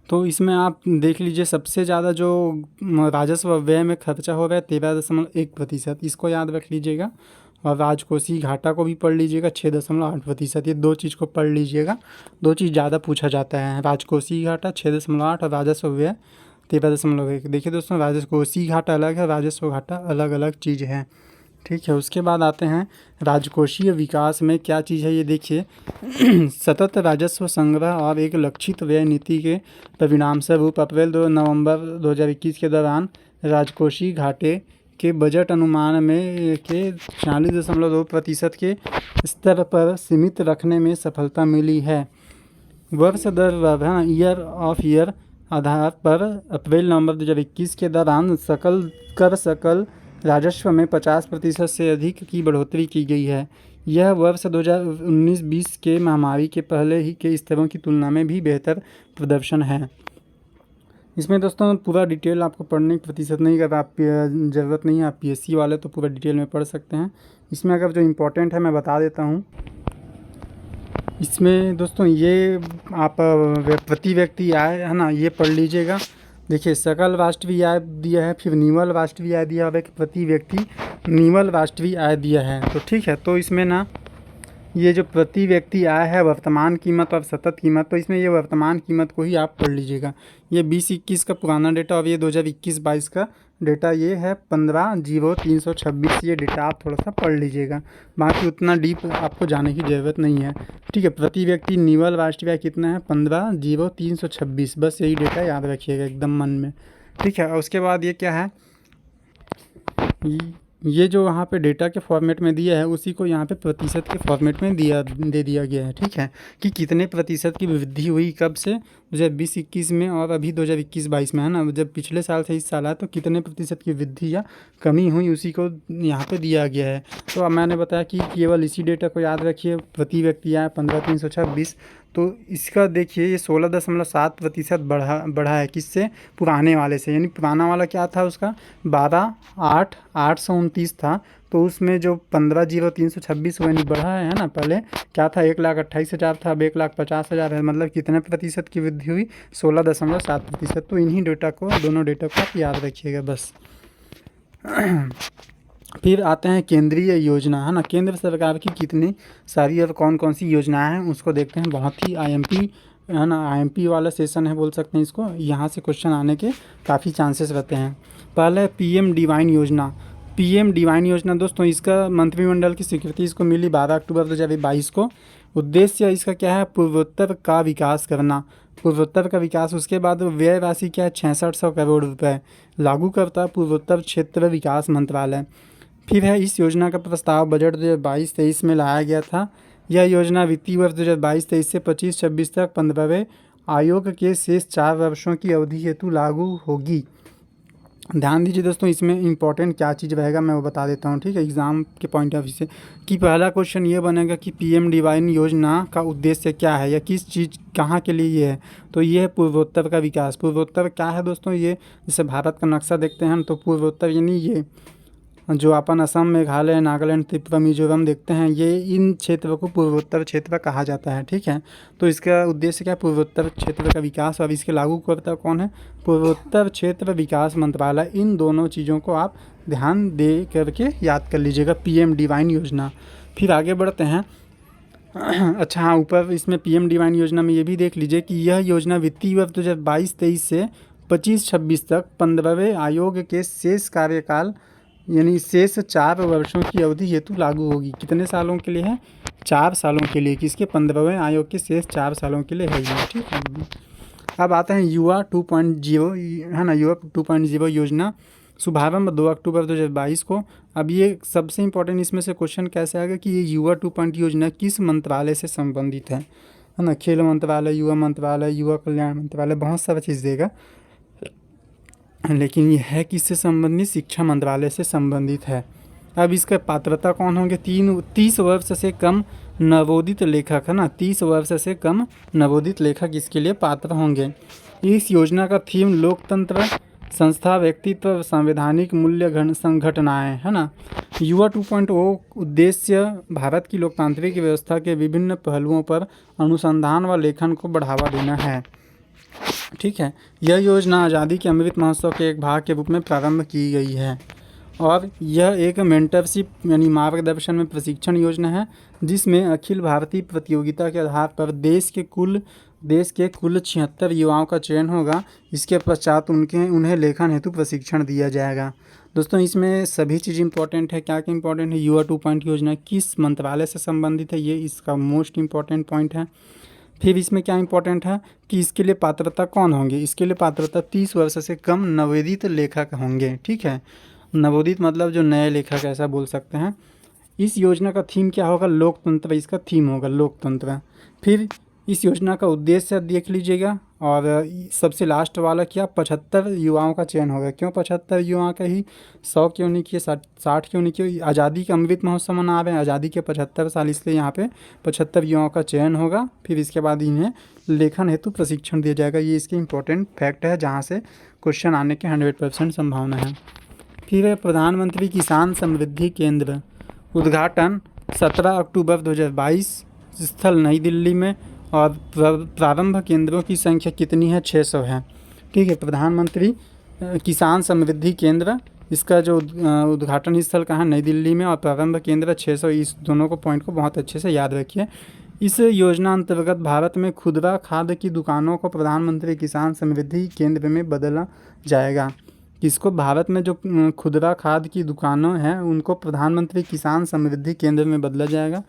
S1: तो इसमें आप देख लीजिए सबसे ज़्यादा जो राजस्व व्यय में खर्चा हो रहा है 13.1%, इसको याद रख लीजिएगा, और राजकोषीय घाटा को भी पढ़ लीजिएगा 6.8%। ये दो चीज़ को पढ़ लीजिएगा, दो चीज़ ज़्यादा पूछा जाता है, राजकोषीय घाटा 6.8 और राजस्व व्यय 13.1। देखिए दोस्तों, राजकोषीय घाटा अलग है, राजस्व घाटा अलग अलग चीज़ है। ठीक है, उसके बाद आते हैं राजकोषीय विकास में क्या चीज़ है, ये देखिए सतत राजस्व संग्रह और एक लक्षित व्यय नीति के परिणाम स्वरूप अप्रैल 2 नवंबर 2021 के दौरान राजकोषीय घाटे के बजट अनुमान में के 46.2% के स्तर पर सीमित रखने में सफलता मिली है। वर्ष दर ईयर ऑफ ईयर आधार पर अप्रैल नवंबर 2021 के दौरान सकल राजस्व में 50% से अधिक की बढ़ोतरी की गई है। यह वर्ष 2019-20 के महामारी के पहले ही के स्तरों की तुलना में भी बेहतर प्रदर्शन है। इसमें दोस्तों पूरा डिटेल आपको पढ़ने की प्रतिशत नहीं, अगर आप ज़रूरत नहीं है, आप पीएससी वाले तो पूरा डिटेल में पढ़ सकते हैं। इसमें अगर जो इम्पोर्टेंट है मैं बता देता हूँ। इसमें दोस्तों ये आप प्रति व्यक्ति आय है ना, ये पढ़ लीजिएगा। देखिए सकल राष्ट्रीय आय दिया है, फिर निवल राष्ट्रीय आय दिया है, एक प्रति व्यक्ति निवल राष्ट्रीय आय दिया है। तो ठीक है, तो इसमें ना ये जो प्रति व्यक्ति आय है वर्तमान कीमत और सतत कीमत, तो इसमें ये वर्तमान कीमत को ही आप पढ़ लीजिएगा। ये 2021 का पुराना डेटा और ये 2021-22 का डेटा ये है 15/0/326। ये डेटा आप थोड़ा सा पढ़ लीजिएगा, बाकी उतना डीप आपको जाने की ज़रूरत नहीं है। ठीक है, प्रति व्यक्ति निवल राष्ट्रीय आय कितना है 15/0/326, बस यही डेटा याद रखिएगा एकदम मन में। ठीक है, और उसके बाद ये क्या है, ये जो वहाँ पे डेटा के फॉर्मेट में दिया है उसी को यहाँ पे प्रतिशत के फॉर्मेट में दे दिया गया है। ठीक है, कि कितने प्रतिशत की वृद्धि हुई कब से 2020-21 में और अभी 2021-22 में है ना, जब पिछले साल से इस साल आया तो कितने प्रतिशत की वृद्धि या कमी हुई उसी को यहाँ पे दिया गया है। तो अब मैंने बताया कि केवल इसी डेटा को याद रखिए, प्रति व्यक्ति आया 15/326। तो इसका देखिए ये 16.7% बढ़ा है, किससे, पुराने वाले से। यानी पुराना वाला क्या था उसका 12,829 था, तो उसमें जो 15/0/326 हुआ नहीं बढ़ा है ना, पहले क्या था 1,28,000 था, अब 1,50,000 है, मतलब कितने प्रतिशत की वृद्धि हुई 16.7%। तो इन्हीं डेटा को, दोनों डेटा को आप याद रखिएगा बस। फिर आते हैं केंद्रीय योजना, है ना, केंद्र सरकार की कितनी सारी और कौन कौन सी योजनाएं हैं उसको देखते हैं। बहुत ही आईएमपी, है ना, आईएमपी वाला सेशन है बोल सकते हैं इसको, यहाँ से क्वेश्चन आने के काफ़ी चांसेस रहते हैं। पहले पीएम डिवाइन योजना। पीएम डिवाइन योजना दोस्तों, इसका मंत्रिमंडल की स्वीकृति इसको मिली 12 अक्टूबर 2022 को। उद्देश्य इसका क्या है? पूर्वोत्तर का विकास करना, पूर्वोत्तर का विकास। उसके बाद व्यय राशि क्या है? 6600 करोड़ रुपए। लागू करता है पूर्वोत्तर क्षेत्र विकास मंत्रालय। फिर है इस योजना का प्रस्ताव बजट 2022-23 में लाया गया था। यह योजना वित्तीय वर्ष 2022-23 से 25-26 तक 15वें आयोग के शेष 4 वर्षों की अवधि हेतु लागू होगी। ध्यान दीजिए दोस्तों, इसमें इंपॉर्टेंट क्या चीज़ रहेगा मैं वो बता देता हूँ, ठीक है, एग्जाम के पॉइंट ऑफ व्यू से। कि पहला क्वेश्चन ये बनेगा कि पीएम डिवाइन योजना का उद्देश्य क्या है या किस चीज़ कहाँ के लिए ये है। तो ये है पूर्वोत्तर का विकास। पूर्वोत्तर क्या है दोस्तों? ये जैसे भारत का नक्शा देखते हैं हम, तो पूर्वोत्तर यानी ये जो अपन असम, मेघालय, नागालैंड, त्रिपुरा, मिजोरम देखते हैं, ये इन क्षेत्रों को पूर्वोत्तर क्षेत्र कहा जाता है, ठीक है। तो इसका उद्देश्य क्या है? पूर्वोत्तर क्षेत्र का विकास। और इसके लागू करता कौन है? पूर्वोत्तर क्षेत्र विकास मंत्रालय। इन दोनों चीज़ों को आप ध्यान दे करके याद कर लीजिएगा, पीएम डिवाइन योजना। फिर आगे बढ़ते हैं। अच्छा हाँ, ऊपर इसमें पीएम डिवाइन योजना में ये भी देख लीजिए कि यह योजना वित्तीय वर्ष 2022-23 से 25-26 तक 15वें आयोग के शेष कार्यकाल यानी शेष 4 वर्षों की अवधि हेतु लागू होगी। कितने सालों के लिए है? 4 सालों के लिए। किसके? 15वें आयोग के शेष 4 सालों के लिए है ये, ठीक है। अब आते हैं युवा 2.0, है ना, युवा 2.0 योजना। शुभारंभ 2 अक्टूबर 2022 को। अब ये सबसे इम्पोर्टेंट इसमें से क्वेश्चन कैसे आएगा कि ये युवा 2.0 योजना किस मंत्रालय से संबंधित है ना? खेल मंत्रालय, युवा मंत्रालय, युवा कल्याण मंत्रालय, बहुत सारा चीज़ देगा, लेकिन यह है किससे संबंधित? शिक्षा मंत्रालय से संबंधित है। अब इसका पात्रता कौन होंगे? 30 वर्ष से कम नवोदित लेखक, है ना, 30 वर्ष से कम नवोदित लेखक इसके लिए पात्र होंगे। इस योजना का थीम लोकतंत्र, संस्था, व्यक्तित्व, संवैधानिक मूल्य, संघटनाएँ, है ना। युवा 2.0 उद्देश्य भारत की लोकतांत्रिक व्यवस्था के विभिन्न पहलुओं पर अनुसंधान व लेखन को बढ़ावा देना है, ठीक है। यह योजना आज़ादी के अमृत महोत्सव के एक भाग के रूप में प्रारंभ की गई है और यह एक मेंटरशिप यानी मार्गदर्शन में प्रशिक्षण योजना है, जिसमें अखिल भारतीय प्रतियोगिता के आधार पर देश के कुल 76 युवाओं का चयन होगा। इसके पश्चात उन्हें लेखन हेतु प्रशिक्षण दिया जाएगा। दोस्तों, इसमें सभी चीज़ इंपॉर्टेंट है। क्या क्या इंपॉर्टेंट है? युवा 2.0 योजना किस मंत्रालय से संबंधित है, ये इसका मोस्ट इंपॉर्टेंट पॉइंट है। फिर इसमें क्या इंपॉर्टेंट है कि इसके लिए पात्रता कौन होंगे? इसके लिए पात्रता 30 वर्ष से कम नवोदित लेखक होंगे, ठीक है। नवोदित मतलब जो नए लेखक, ऐसा बोल सकते हैं। इस योजना का थीम क्या होगा? लोकतंत्र, इसका थीम होगा लोकतंत्र। फिर इस योजना का उद्देश्य देख लीजिएगा। और सबसे लास्ट वाला क्या? 75 युवाओं का चयन होगा। क्यों 75 युवाओं का ही? 100 क्यों नहीं किए, 60 क्यों नहीं किए? आज़ादी का अमृत महोत्सव मना रहे हैं, आज़ादी के 75 साल, इसलिए यहाँ पे 75 युवाओं का चयन होगा। फिर इसके बाद इन्हें लेखन हेतु प्रशिक्षण दिया जाएगा। ये इसके इंपॉर्टेंट फैक्ट है जहाँ से क्वेश्चन आने के 100% संभावना है। फिर है प्रधानमंत्री किसान समृद्धि केंद्र। उद्घाटन 17 अक्टूबर 2022, स्थल नई दिल्ली में। और प्रारंभ केंद्रों की संख्या कितनी है? 600 है, ठीक है। प्रधानमंत्री किसान समृद्धि केंद्र, इसका जो उद्घाटन स्थल कहाँ? नई दिल्ली में। और प्रारंभ केंद्र 600। इस दोनों को पॉइंट को बहुत अच्छे से याद रखिए। इस योजना अंतर्गत भारत में खुदरा खाद्य की दुकानों को प्रधानमंत्री किसान समृद्धि केंद्र में बदला जाएगा। इसको भारत में जो खुदरा खाद्य की दुकानें हैं उनको प्रधानमंत्री किसान समृद्धि केंद्र में बदला जाएगा।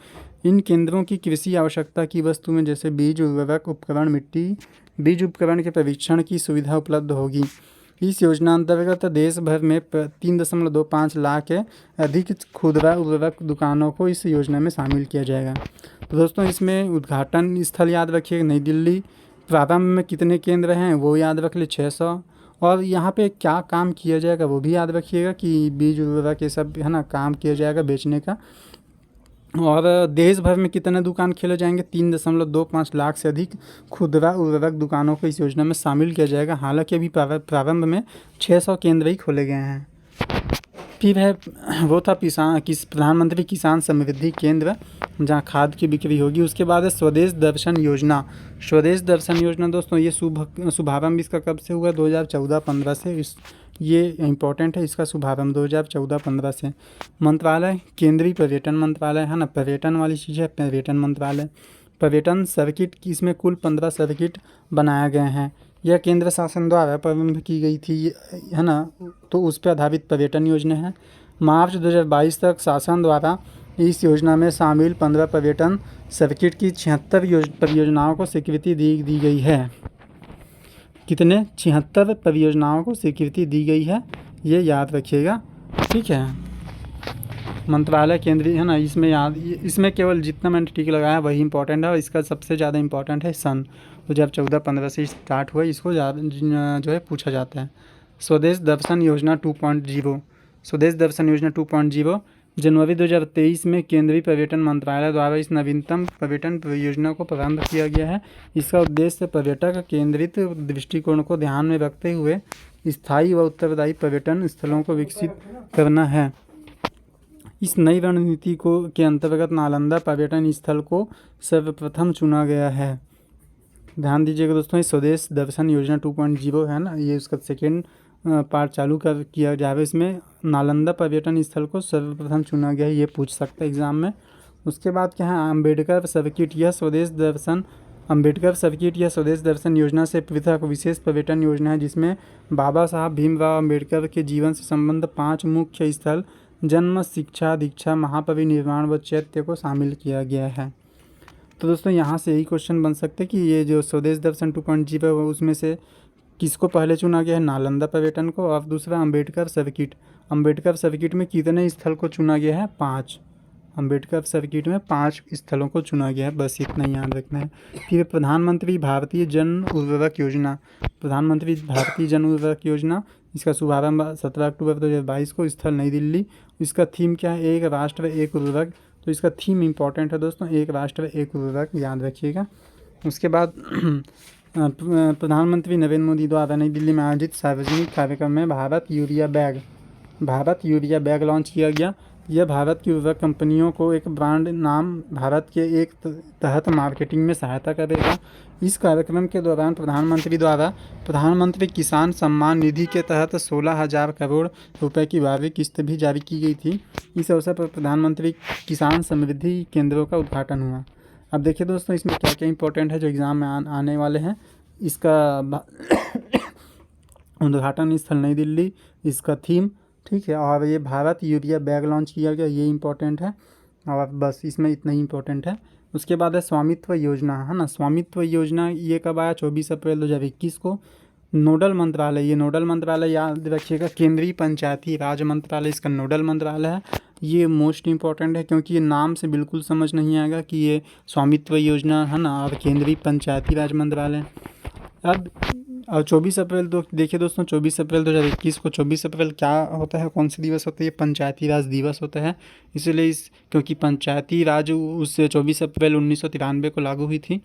S1: इन केंद्रों की कृषि आवश्यकता की वस्तु में जैसे बीज, उर्वरक, उपकरण, मिट्टी, बीज उपकरण के परीक्षण की सुविधा उपलब्ध होगी। इस योजना अंतर्गत देश भर में 3.25 लाख के अधिक खुदरा उर्वरक दुकानों को इस योजना में शामिल किया जाएगा। तो दोस्तों, इसमें उद्घाटन स्थल याद रखिए नई दिल्ली। प्रारंभ में कितने केंद्र हैं वो याद रख ले, 600। और यहाँ पे क्या काम किया जाएगा वो भी याद रखिएगा कि बीज उर्वरक ये सब, है ना, काम किया जाएगा बेचने का। और देश भर में कितने दुकान खोले जाएंगे? 3.25 लाख से अधिक खुदरा उर्वरक दुकानों को इस योजना में शामिल किया जाएगा। हालांकि अभी प्रारंभ में 600 केंद्र ही खोले गए हैं। फिर है वो था प्रधानमंत्री किसान समृद्धि केंद्र, जहाँ खाद की बिक्री होगी। उसके बाद है स्वदेश दर्शन योजना। स्वदेश दर्शन योजना दोस्तों ये शुभारंभ इसका कब से हुआ? 2014-15 से। ये इम्पोर्टेंट है, इसका शुभारंभ 2014-15 से। मंत्रालय केंद्रीय पर्यटन मंत्रालय है ना, पर्यटन वाली चीज़ है, पर्यटन मंत्रालय। पर्यटन सर्किट की इसमें कुल 15 सर्किट बनाए गए हैं। यह केंद्र शासन द्वारा प्रारंभ की गई थी है ना, तो उस पर आधारित पर्यटन योजना है। मार्च 2022 तक शासन द्वारा इस योजना में शामिल 15 पर्यटन सर्किट की 76 परियोजनाओं को स्वीकृति दी गई है। कितने? 76 परियोजनाओं को स्वीकृति दी गई है, ये याद रखिएगा, ठीक है। मंत्रालय केंद्रीय है ना, इसमें केवल जितना मैंने टिक लगाया वही इंपॉर्टेंट है, और इसका सबसे ज़्यादा इंपॉर्टेंट है सन 2014-15 से स्टार्ट हुआ, इसको जो है पूछा जाता है। स्वदेश दर्शन योजना 2.0। स्वदेश दर्शन योजना 2.0 जनवरी 2023 में केंद्रीय पर्यटन मंत्रालय द्वारा इस नवीनतम पर्यटन परियोजना को प्रारंभ किया गया है। इसका उद्देश्य पर्यटक केंद्रित दृष्टिकोण को ध्यान में रखते हुए स्थायी व उत्तरदायी पर्यटन स्थलों को विकसित करना है। इस नई रणनीति के अंतर्गत नालंदा पर्यटन स्थल को सर्वप्रथम चुना गया है। ध्यान दीजिएगा दोस्तों, इस स्वदेश दर्शन योजना 2.0 है ना, ये उसका सेकेंड पार्ट चालू किया जाएगा। इसमें नालंदा पर्यटन स्थल को सर्वप्रथम चुना गया है, ये पूछ सकता है एग्जाम में। उसके बाद क्या है? अम्बेडकर सर्किट। यह स्वदेश दर्शन योजना से पृथक विशेष पर्यटन योजना है, जिसमें बाबा साहब भीमराव अम्बेडकर के जीवन से संबंध 5 मुख्य स्थल जन्म, शिक्षा, दीक्षा, महापरिनिर्वाण व चैत्य को शामिल किया गया है। तो दोस्तों यहाँ से यही क्वेश्चन बन सकते हैं कि ये जो स्वदेश दर्शन 2.0 है उसमें से किसको पहले चुना गया है? नालंदा पर्यटन को। और दूसरा अम्बेडकर सर्किट। अम्बेडकर सर्किट में कितने स्थल को चुना गया है? 5। अम्बेडकर सर्किट में 5 स्थलों को चुना गया है, बस इतना याद रखना है। फिर प्रधानमंत्री भारतीय जन उर्वरक योजना। प्रधानमंत्री भारतीय जन उर्वरक योजना, इसका शुभारंभ 17 अक्टूबर 2022 को, स्थल नई दिल्ली। इसका थीम क्या है? एक राष्ट्र एक उर्वरक। तो इसका थीम इंपॉर्टेंट है दोस्तों, एक राष्ट्र एक उर्वरक, याद रखिएगा। उसके बाद प्रधानमंत्री नरेंद्र मोदी द्वारा नई दिल्ली में आयोजित सार्वजनिक कार्यक्रम में भारत यूरिया बैग लॉन्च किया गया। यह भारत की उर्वरक कंपनियों को एक ब्रांड नाम भारत के एक तहत मार्केटिंग में सहायता करेगा। इस कार्यक्रम के दौरान प्रधानमंत्री द्वारा प्रधानमंत्री किसान सम्मान निधि के तहत 16,000 करोड़ रुपए की वार्षिक किस्त भी जारी की गई थी। इस अवसर पर प्रधानमंत्री किसान समृद्धि केंद्रों का उद्घाटन हुआ। अब देखिए दोस्तों, इसमें क्या क्या इंपॉर्टेंट है जो एग्ज़ाम में आने वाले हैं। इसका उद्घाटन स्थल नई दिल्ली, इसका थीम, ठीक है, और ये भारत यूरिया बैग लॉन्च किया गया, ये इंपॉर्टेंट है, और बस इसमें इतना ही इंपॉर्टेंट है। उसके बाद है स्वामित्व योजना, है ना। स्वामित्व योजना ये कब आया? 24 अप्रैल 2021 को। नोडल मंत्रालय, ये नोडल मंत्रालय याद रखिएगा, केंद्रीय पंचायती राज मंत्रालय इसका नोडल मंत्रालय है। ये मोस्ट इंपॉर्टेंट है क्योंकि ये नाम से बिल्कुल समझ नहीं आएगा कि ये स्वामित्व योजना है ना, और केंद्रीय पंचायती राज मंत्रालय। अब 24 अप्रैल देखिए दोस्तों, 24 अप्रैल 2021 को, 24 अप्रैल क्या होता है, कौन सा दिवस होता है? ये पंचायती राज दिवस होता है। इसलिए क्योंकि पंचायती राज उस 24 अप्रैल 1993 को लागू हुई थी,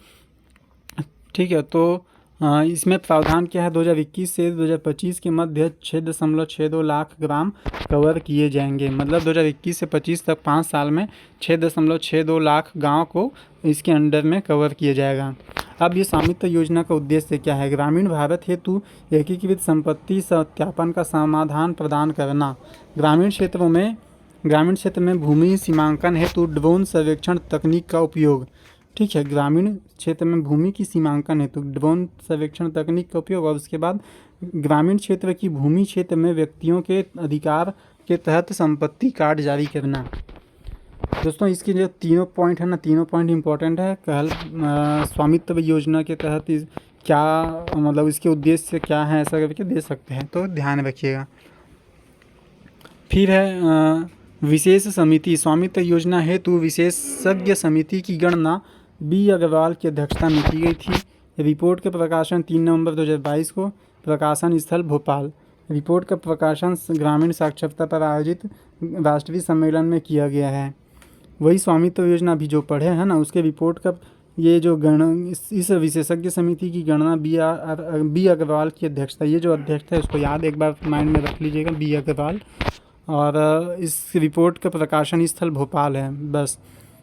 S1: ठीक है। तो इसमें प्रावधान क्या है? 2021 से 2025 के मध्य 6.62 लाख ग्राम कवर किए जाएंगे। मतलब 2021 से 25 तक 5 साल में 6.62 लाख गांव को इसके अंडर में कवर किया जाएगा। अब ये स्वामित्व योजना का उद्देश्य क्या है? ग्रामीण भारत हेतु एकीकृत संपत्ति सत्यापन का समाधान प्रदान करना। ग्रामीण क्षेत्र में भूमि सीमांकन हेतु ड्रोन सर्वेक्षण तकनीक का उपयोग, ठीक है। ग्रामीण क्षेत्र में भूमि की सीमांकन हेतु ड्रोन सर्वेक्षण तकनीक का उपयोग। और उसके बाद ग्रामीण क्षेत्र की भूमि क्षेत्र में व्यक्तियों के अधिकार के तहत संपत्ति कार्ड जारी करना। दोस्तों इसके जो तीनों पॉइंट है ना, तीनों पॉइंट इंपॉर्टेंट है। स्वामित्व योजना के तहत क्या मतलब इसके उद्देश्य क्या है, ऐसा करके दे सकते हैं, तो ध्यान रखिएगा। फिर है विशेष समिति। स्वामित्व योजना हेतु विशेषज्ञ समिति की गणना बी अग्रवाल की अध्यक्षता में की गई थी। रिपोर्ट का प्रकाशन 3 नवंबर 2022 को, प्रकाशन स्थल भोपाल। रिपोर्ट का प्रकाशन ग्रामीण साक्षरता पर आयोजित राष्ट्रीय सम्मेलन में किया गया है। वही स्वामित्व योजना भी जो पढ़े हैं ना, उसके रिपोर्ट का ये जो इस विशेषज्ञ समिति की गणना बी अग्रवाल की अध्यक्षता, ये जो अध्यक्ष है उसको याद एक बार माइंड में रख लीजिएगा, बी अग्रवाल। और इस रिपोर्ट का प्रकाशन स्थल भोपाल है बस।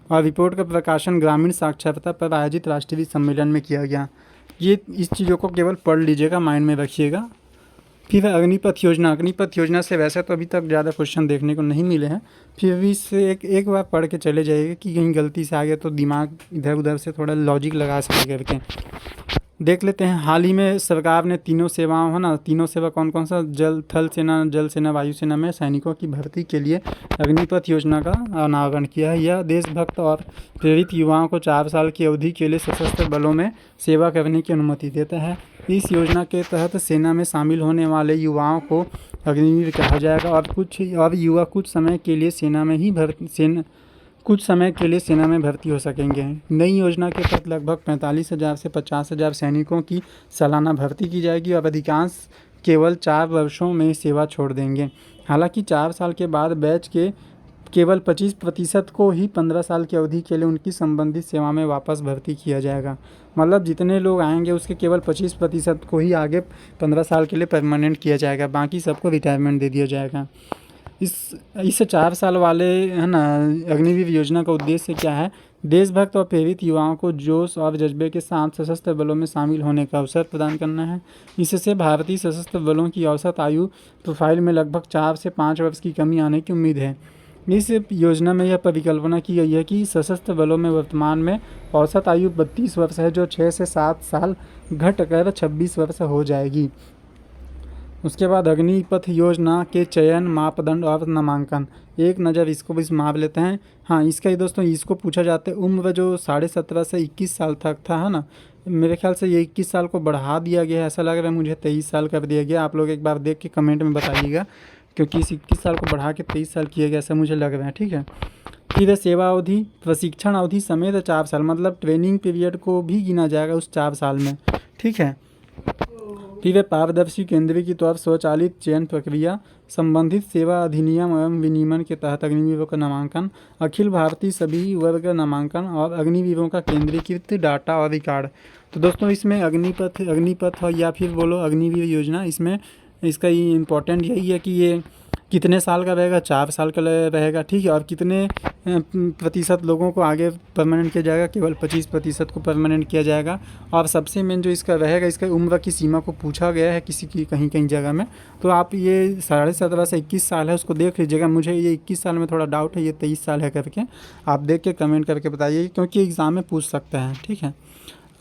S1: और रिपोर्ट का प्रकाशन ग्रामीण साक्षरता पर आयोजित राष्ट्रीय सम्मेलन में किया गया। ये इस चीज़ों को केवल पढ़ लीजिएगा, माइंड में रखिएगा। फिर है अग्निपथ योजना। अग्निपथ योजना से वैसे तो अभी तक ज़्यादा क्वेश्चन देखने को नहीं मिले हैं, फिर भी इससे एक बार पढ़ के चले जाइएगा कि कहीं गलती से आ गया तो दिमाग इधर उधर से थोड़ा लॉजिक लगा सके करके। देख लेते हैं, हाल ही में सरकार ने तीनों सेवाओं है ना, तीनों सेवा कौन कौन सा, जल थल सेना, जल सेना, वायु सेना में सैनिकों की भर्ती के लिए अग्निपथ योजना का अनावरण किया है। यह देशभक्त और प्रेरित युवाओं को 4 साल की अवधि के लिए सशस्त्र बलों में सेवा करने की अनुमति देता है। इस योजना के तहत सेना में शामिल होने वाले युवाओं को अग्निवीर कहा जाएगा और युवा कुछ समय के लिए सेना में भर्ती हो सकेंगे। नई योजना के तहत लगभग 45,000 से 50,000 सैनिकों की सालाना भर्ती की जाएगी और अधिकांश केवल 4 वर्षों में सेवा छोड़ देंगे। हालांकि 4 साल के बाद बैच के केवल 25% को ही 15 साल की अवधि के लिए उनकी संबंधित सेवा में वापस भर्ती किया जाएगा। मतलब जितने लोग आएंगे उसके केवल 25% को ही आगे 15 साल के लिए परमानेंट किया जाएगा, बाकी सबको रिटायरमेंट दे दिया जाएगा। इस 4 साल वाले है ना अग्निवीर योजना का उद्देश्य क्या है? देशभक्त और प्रेरित युवाओं को जोश और जज्बे के साथ सशस्त्र बलों में शामिल होने का अवसर प्रदान करना है। इससे भारतीय सशस्त्र बलों की औसत आयु प्रोफाइल में लगभग 4 से 5 वर्ष की कमी आने की उम्मीद है। इस योजना में यह परिकल्पना की गई है कि सशस्त्र बलों में वर्तमान में औसत आयु 32 वर्ष है, जो 6 से 7 साल घटकर 26 वर्ष हो जाएगी। उसके बाद अग्निपथ योजना के चयन, मापदंड और नामांकन, एक नज़र इसको भी माप लेते हैं। हाँ, इसका ही दोस्तों इसको पूछा जाता है, उम्र जो 17.5 से 21 साल तक था है ना, मेरे ख्याल से ये 21 साल को बढ़ा दिया गया है, ऐसा लग रहा है मुझे 23 साल कर दिया गया। आप लोग एक बार देख के कमेंट में बताइएगा, क्योंकि इस 21 साल को बढ़ा के 23 साल किया गया ऐसा मुझे लग रहा है। ठीक है, फिर सेवा अवधि, प्रशिक्षण अवधि समेत 4 साल, मतलब ट्रेनिंग पीरियड को भी गिना जाएगा उस 4 साल में। ठीक है, फिर पारदर्शी केंद्रीकृत और स्वचालित चयन प्रक्रिया, संबंधित सेवा अधिनियम एवं विनियमन के तहत अग्निवीरों का नामांकन, अखिल भारतीय सभी वर्ग नामांकन और अग्निवीरों का केंद्रीकृत डाटा और रिकॉर्ड। तो दोस्तों इसमें अग्निपथ या फिर बोलो अग्निवीर योजना, इसमें इसका ये इम्पोर्टेंट यही है कि ये कितने साल का रहेगा, 4 साल का रहेगा। ठीक है, और कितने प्रतिशत लोगों को आगे परमानेंट किया जाएगा, केवल 25% को परमानेंट किया जाएगा। और सबसे मेन जो इसका रहेगा, इसका उम्र की सीमा को पूछा गया है किसी की कहीं जगह में, तो आप ये 17.5 से 21 साल है उसको देख लीजिएगा। मुझे ये 21 साल में थोड़ा डाउट है, ये 23 साल है करके आप देख के कमेंट करके बताइए, क्योंकि एग्ज़ाम में पूछ सकते हैं। ठीक है,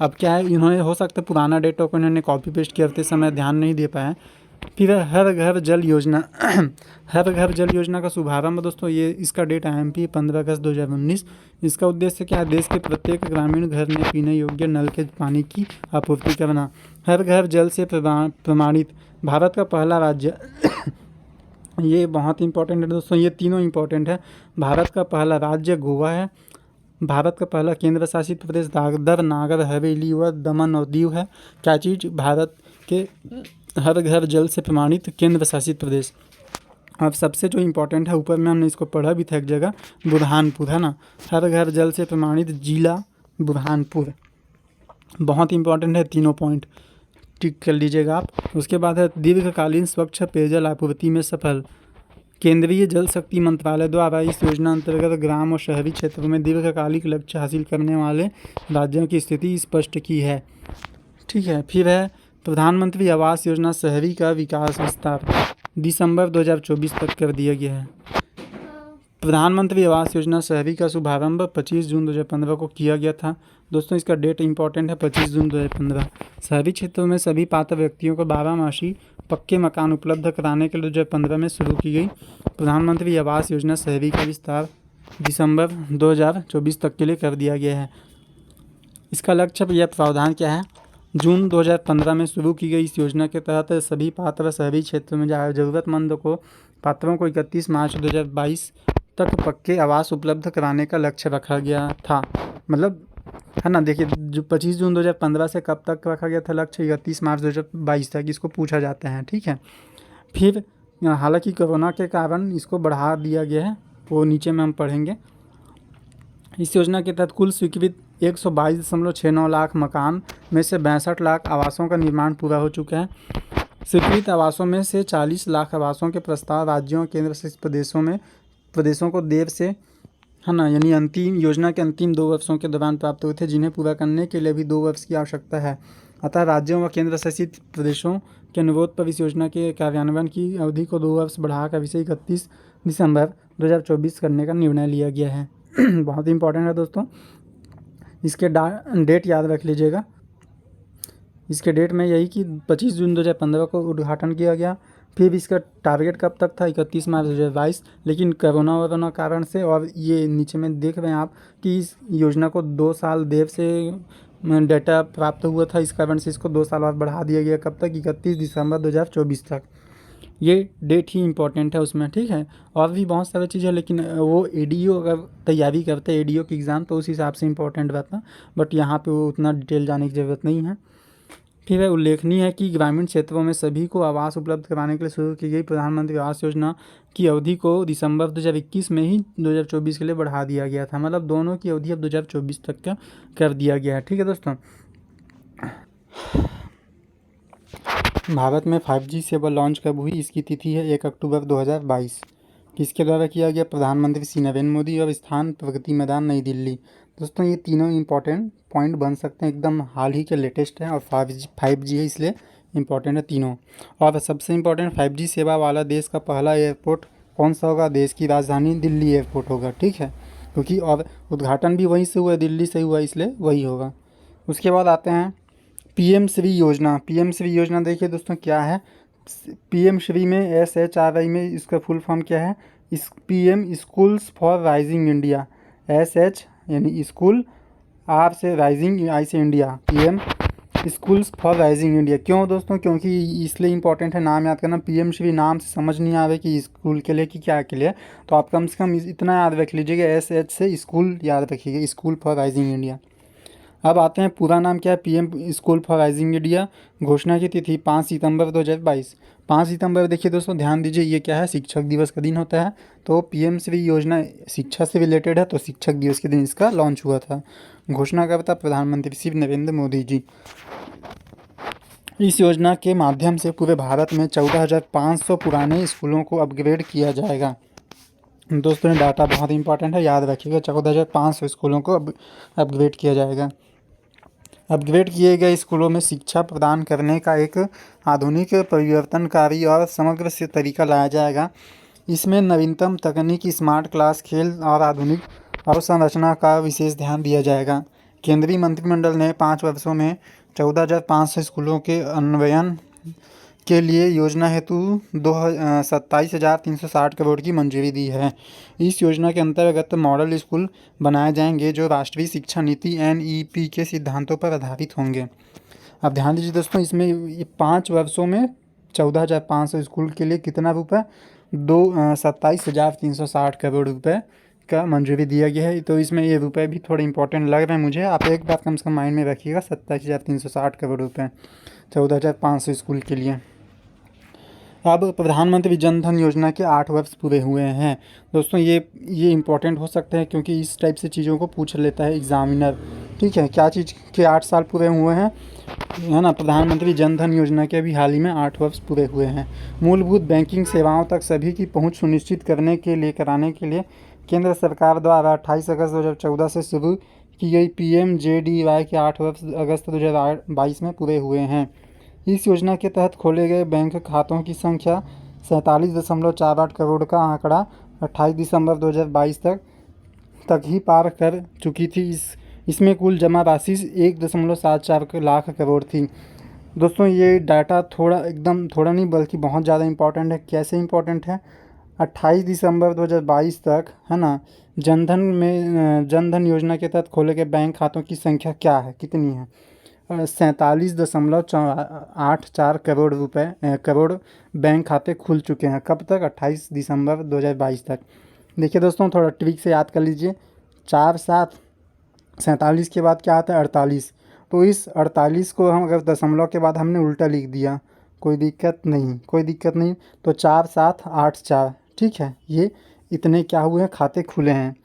S1: अब क्या है, इन्होंने हो सकता है पुराना डेटा को इन्होंने कॉपी पेस्ट करते समय ध्यान नहीं दे पाए। फिर हर घर जल योजना हर घर जल योजना का शुभारंभ दोस्तों, ये इसका डेट है MP 15 अगस्त 2019। इसका उद्देश्य क्या है? देश के प्रत्येक ग्रामीण घर में पीने योग्य नल के पानी की आपूर्ति करना। हर घर जल से प्रमाणित, भारत का पहला राज्य ये बहुत इंपॉर्टेंट है दोस्तों, ये तीनों इंपॉर्टेंट है। भारत का पहला राज्य गोवा है, भारत का पहला केंद्र शासित प्रदेश दादर नागर हवेली व दमन और दीव है। क्या चीज़? भारत के हर घर जल से प्रमाणित केंद्र शासित प्रदेश। अब सबसे जो इम्पोर्टेंट है, ऊपर में हमने इसको पढ़ा भी था एक जगह, बुरहानपुर है ना, हर घर जल से प्रमाणित जिला बुरहानपुर, बहुत इंपॉर्टेंट है, तीनों पॉइंट टिक कर लीजिएगा आप। उसके बाद है दीर्घकालीन स्वच्छ पेयजल आपूर्ति में सफल, केंद्रीय जल शक्ति मंत्रालय द्वारा इस योजना अंतर्गत ग्राम और शहरी क्षेत्रों में दीर्घकालिक लक्ष्य हासिल करने वाले राज्यों की स्थिति स्पष्ट की है। ठीक है, फिर है प्रधानमंत्री आवास योजना शहरी का विकास विस्तार, दिसंबर 2024 तक कर दिया गया है। प्रधानमंत्री आवास योजना शहरी का शुभारंभ 25 जून 2015 को किया गया था। दोस्तों इसका डेट इंपॉर्टेंट है, 25 जून 2015। शहरी क्षेत्रों में सभी पात्र व्यक्तियों को 12 पक्के मकान उपलब्ध कराने के लिए 2015 में शुरू की गई प्रधानमंत्री आवास योजना शहरी का विस्तार दिसंबर 2024 तक के लिए कर दिया गया है। इसका लक्ष्य या प्रावधान क्या है? जून 2015 में शुरू की गई इस योजना के तहत सभी पात्र शहरी क्षेत्रों में ज़रूरतमंद पात्रों को 31 मार्च 2022 तक पक्के आवास उपलब्ध कराने का लक्ष्य रखा गया था। मतलब है ना, देखिए जो 25 जून 2015 से कब तक रखा गया था लक्ष्य? 31 मार्च 2022 तक, इसको पूछा जाता है। ठीक है, फिर हालांकि कोरोना के कारण इसको बढ़ा दिया गया है, वो नीचे में हम पढ़ेंगे। इस योजना के तहत कुल स्वीकृत 122.69 लाख मकान में से 62 लाख आवासों का निर्माण पूरा हो चुका है। स्वीकृत आवासों में से 40 लाख आवासों के प्रस्ताव राज्यों और केंद्र शासित प्रदेशों को देर से, है ना, यानी अंतिम योजना के अंतिम 2 वर्षों के दौरान प्राप्त हुए थे, जिन्हें पूरा करने के लिए भी 2 वर्ष की आवश्यकता है। अतः राज्यों व केंद्र शासित प्रदेशों के अनुरोध पर इस योजना के कार्यान्वयन की अवधि को 2 वर्ष बढ़ाकर इसे 31 दिसंबर 2024 करने का निर्णय लिया गया है। बहुत इंपॉर्टेंट है दोस्तों, इसके डेट याद रख लीजिएगा। इसके डेट में यही कि 25 जून 2015 को उद्घाटन किया गया। फिर इसका टारगेट कब तक था, 31 मार्च 2022, लेकिन कोरोना कारण से, और ये नीचे में देख रहे हैं आप कि इस योजना को 2 साल देर से डाटा प्राप्त हुआ था, इस कारण से इसको 2 साल और बढ़ा दिया गया। कब तक, 31 दिसंबर 2024 तक। ये डेट ही इम्पोर्टेंट है उसमें, ठीक है। और भी बहुत सारी चीज़ें, लेकिन वो एडीओ अगर तैयारी करते हैं एडीओ की एग्ज़ाम, तो उस हिसाब से इम्पोर्टेंट रहता, बट यहाँ पे वो उतना डिटेल जाने की ज़रूरत नहीं है। फिर है उल्लेखनीय है कि ग्रामीण क्षेत्रों में सभी को आवास उपलब्ध कराने के लिए शुरू की गई प्रधानमंत्री आवास योजना की अवधि को दिसंबर 2021 में ही 2024 के लिए बढ़ा दिया गया था। मतलब दोनों की अवधि अब 2024 तक का कर दिया गया है, ठीक है दोस्तों। भारत में 5G सेवा लॉन्च कब हुई, इसकी तिथि है 1 अक्टूबर 2022। किसके द्वारा किया गया, प्रधानमंत्री श्री नरेंद्र मोदी, और स्थान प्रगति मैदान नई दिल्ली। दोस्तों ये तीनों इंपॉर्टेंट पॉइंट बन सकते हैं, एकदम हाल ही के लेटेस्ट है, और 5G है इसलिए इंपॉर्टेंट है तीनों। और सबसे इम्पोर्टेंट, 5G सेवा वाला देश का पहला एयरपोर्ट कौन सा होगा, देश की राजधानी दिल्ली एयरपोर्ट होगा, ठीक है, क्योंकि और उद्घाटन भी वहीं से हुआ, दिल्ली से हुआ, इसलिए वही होगा। उसके बाद आते हैं PM श्री योजना। PM श्री योजना देखिए दोस्तों क्या है। PM श्री में SHRI में इसका फुल फॉर्म क्या है, इस PM schools for rising India. SH यानी स्कूल, R से राइजिंग, I से India, PM schools for rising India. क्यों दोस्तों, क्योंकि इसलिए इंपॉर्टेंट है, नाम याद करना। PM श्री नाम से समझ नहीं आ रहा कि स्कूल के लिए कि क्या के लिए, तो आप कम से कम इतना याद रख लीजिएगा, SH से स्कूल याद रखिएगा, स्कूल फॉर राइजिंग इंडिया। अब आते हैं पूरा नाम क्या है, PM school for rising India. घोषणा की तिथि 5 सितंबर 2022। 5 सितंबर देखिए दोस्तों, ध्यान दीजिए, ये क्या है, शिक्षक दिवस का दिन होता है, तो PM श्री योजना शिक्षा से रिलेटेड है, तो शिक्षक दिवस के दिन इसका लॉन्च हुआ था। घोषणा कब था, प्रधानमंत्री श्री नरेंद्र मोदी जी। इस योजना के माध्यम से पूरे भारत में 14,500 पुराने स्कूलों को अपग्रेड किया जाएगा। दोस्तों ये डाटा बहुत इंपॉर्टेंट है, याद रखिएगा, 14,500 स्कूलों को अपग्रेड किया जाएगा। अपग्रेड किए गए स्कूलों में शिक्षा प्रदान करने का एक आधुनिक, परिवर्तनकारी और समग्र से तरीका लाया जाएगा। इसमें नवीनतम तकनीक, स्मार्ट क्लास, खेल और आधुनिक अवसंरचना का विशेष ध्यान दिया जाएगा। केंद्रीय मंत्रिमंडल ने 5 वर्षों में 14,500 स्कूलों के अन्वयन के लिए योजना हेतु 27,360 करोड़ की मंजूरी दी है। इस योजना के अंतर्गत मॉडल स्कूल बनाए जाएंगे जो राष्ट्रीय शिक्षा नीति NEP के सिद्धांतों पर आधारित होंगे। अब ध्यान दीजिए दोस्तों, इसमें ये 5 वर्षों में 14,500 स्कूल के लिए कितना रुपये, 27,360 करोड़ रुपये का मंजूरी दिया गया है। तो इसमें ये रुपए भी थोड़े इंपॉर्टेंट लग रहे हैं मुझे, आप एक बात कम से कम माइंड में रखिएगा, 27,360 करोड़ रुपये 14,500 स्कूल के लिए। अब प्रधानमंत्री जन धन योजना के 8 वर्ष पूरे हुए हैं। दोस्तों ये इंपॉर्टेंट हो सकते हैं, क्योंकि इस टाइप से चीज़ों को पूछ लेता है एग्जामिनर, ठीक है। क्या चीज़ के 8 साल पूरे हुए हैं, है ना, प्रधानमंत्री जन धन योजना के भी हाल ही में 8 वर्ष पूरे हुए हैं। मूलभूत बैंकिंग सेवाओं तक सभी की पहुंच सुनिश्चित कराने के लिए केंद्र सरकार द्वारा 28 अगस्त 2014 से शुरू की गई PMJDY के 8 वर्ष अगस्त 2022 में पूरे हुए हैं। इस योजना के तहत खोले गए बैंक खातों की संख्या 47.48 करोड़ का आंकड़ा 28 दिसंबर 2022 तक ही पार कर चुकी थी। इसमें कुल जमा राशि 1.74 लाख करोड़ थी। दोस्तों ये डाटा थोड़ा नहीं बल्कि बहुत ज़्यादा इंपॉर्टेंट है। कैसे इंपॉर्टेंट है, 28 दिसंबर 2022 तक, है ना, जनधन योजना के तहत खोले गए बैंक खातों की संख्या क्या है, कितनी है, 47.84 करोड़ बैंक खाते खुल चुके हैं। कब तक, 28 दिसंबर 2022 तक। देखिए दोस्तों थोड़ा ट्रिक से याद कर लीजिए, 4 7 47 के बाद क्या आता है, 48। तो इस 48 को हम अगर दशमलव के बाद हमने उल्टा लिख दिया, कोई दिक्कत नहीं, तो 4 7 8 4, ठीक है। ये इतने क्या हुए हैं, खाते खुले हैं।